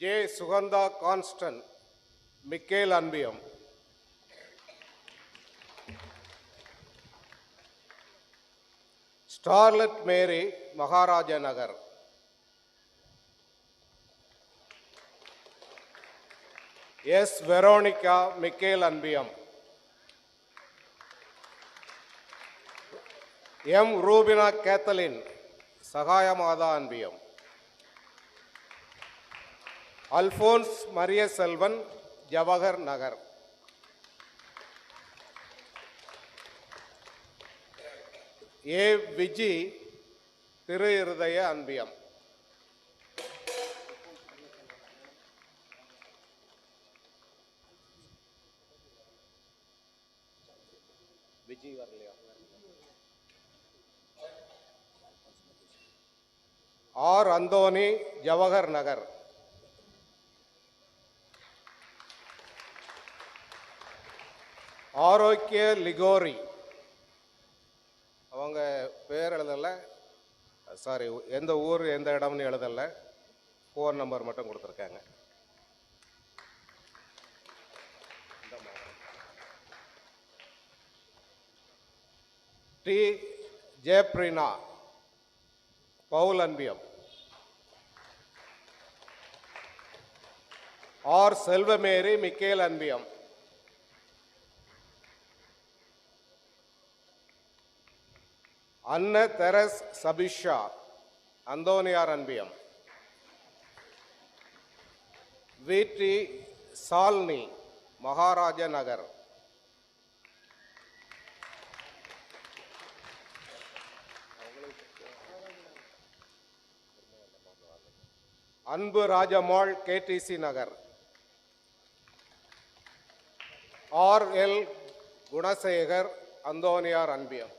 Speaker 16: ஜே சுகந்தா கான்ஸ்டன் மிக்கேல் அன்பியம். Starlet Mary Maharaja Nagar. S Veronica Michael அன்பியம். எம் ரூபினா கேத்தலின் சகாயமாதா அன்பியம். அல்போன்ஸ் மரிய செல்வன் ஜவஹர் நகர். ஏ விஜி திரு இருதய அன்பியம். விஜி வரலையா? R Anthony Jawahar Nagar. Arokia Liguori, அவங்க பேர் எழுதலை, சாரி எந்த ஊர் எந்த இடம்னு எழுதலை, ஃபோன் நம்பர் மட்டும் கொடுத்துருக்காங்க. டி ஜெயப்ரினா பவுல் அன்பியம். ஆர் செல்வமேரி மிக்கேல் அன்பியம். அன்ன தெரஸ் சபிஷா அந்தோனியார் அன்பியம். வீட்டி Shalini Maharaja Nagar. Anbu Rajamal KTC Nagar. R L Gunasekar அந்தோனியார் அன்பியம்.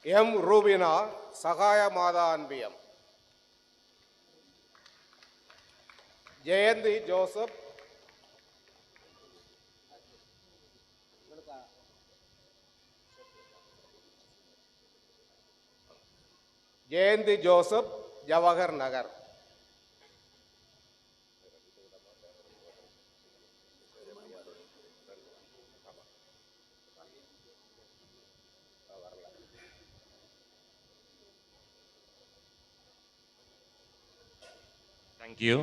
Speaker 16: எம் ரூபினா சகாய மாதா அன்பியம். Jayanthi Joseph Jawahar Nagar.
Speaker 10: Thank you.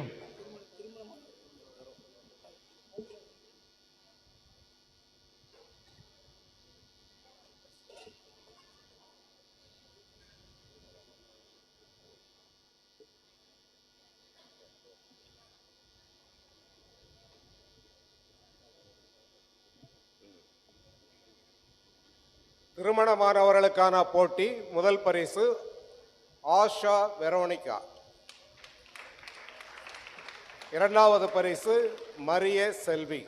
Speaker 16: திருமணமானவர்களுக்கான போட்டி முதல் பரிசு ஆஷா வெரோனிகா. இரண்டாவது பரிசு மரிய செல்வி.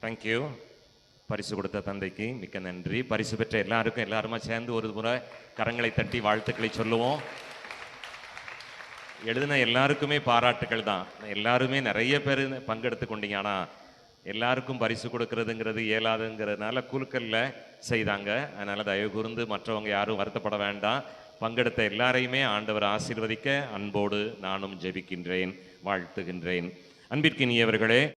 Speaker 10: தேங்க்யூ. பரிசு கொடுத்த தந்தைக்கு மிக்க நன்றி. பரிசு பெற்ற எல்லாருக்கும் எல்லாருமா சேர்ந்து ஒரு முறை கரங்களை தட்டி வாழ்த்துக்களை சொல்லுவோம். எழுதின எல்லாருக்குமே பாராட்டுக்கள் தான். எல்லாருமே நிறைய பேர் பங்கெடுத்து கொண்டீங்க. ஆனால் எல்லாருக்கும் பரிசு கொடுக்கறதுங்கிறது இயலாதுங்கிறதுனால குழுக்களில் செய்தாங்க. அதனால் தயவு கூர்ந்து மற்றவங்க யாரும் வருத்தப்பட வேண்டாம். பங்கெடுத்த எல்லாரையுமே ஆண்டவர் ஆசீர்வதிக்க அன்போடு நானும் ஜெபிக்கின்றேன், வாழ்த்துகின்றேன். அன்பிற்கினியவர்களே,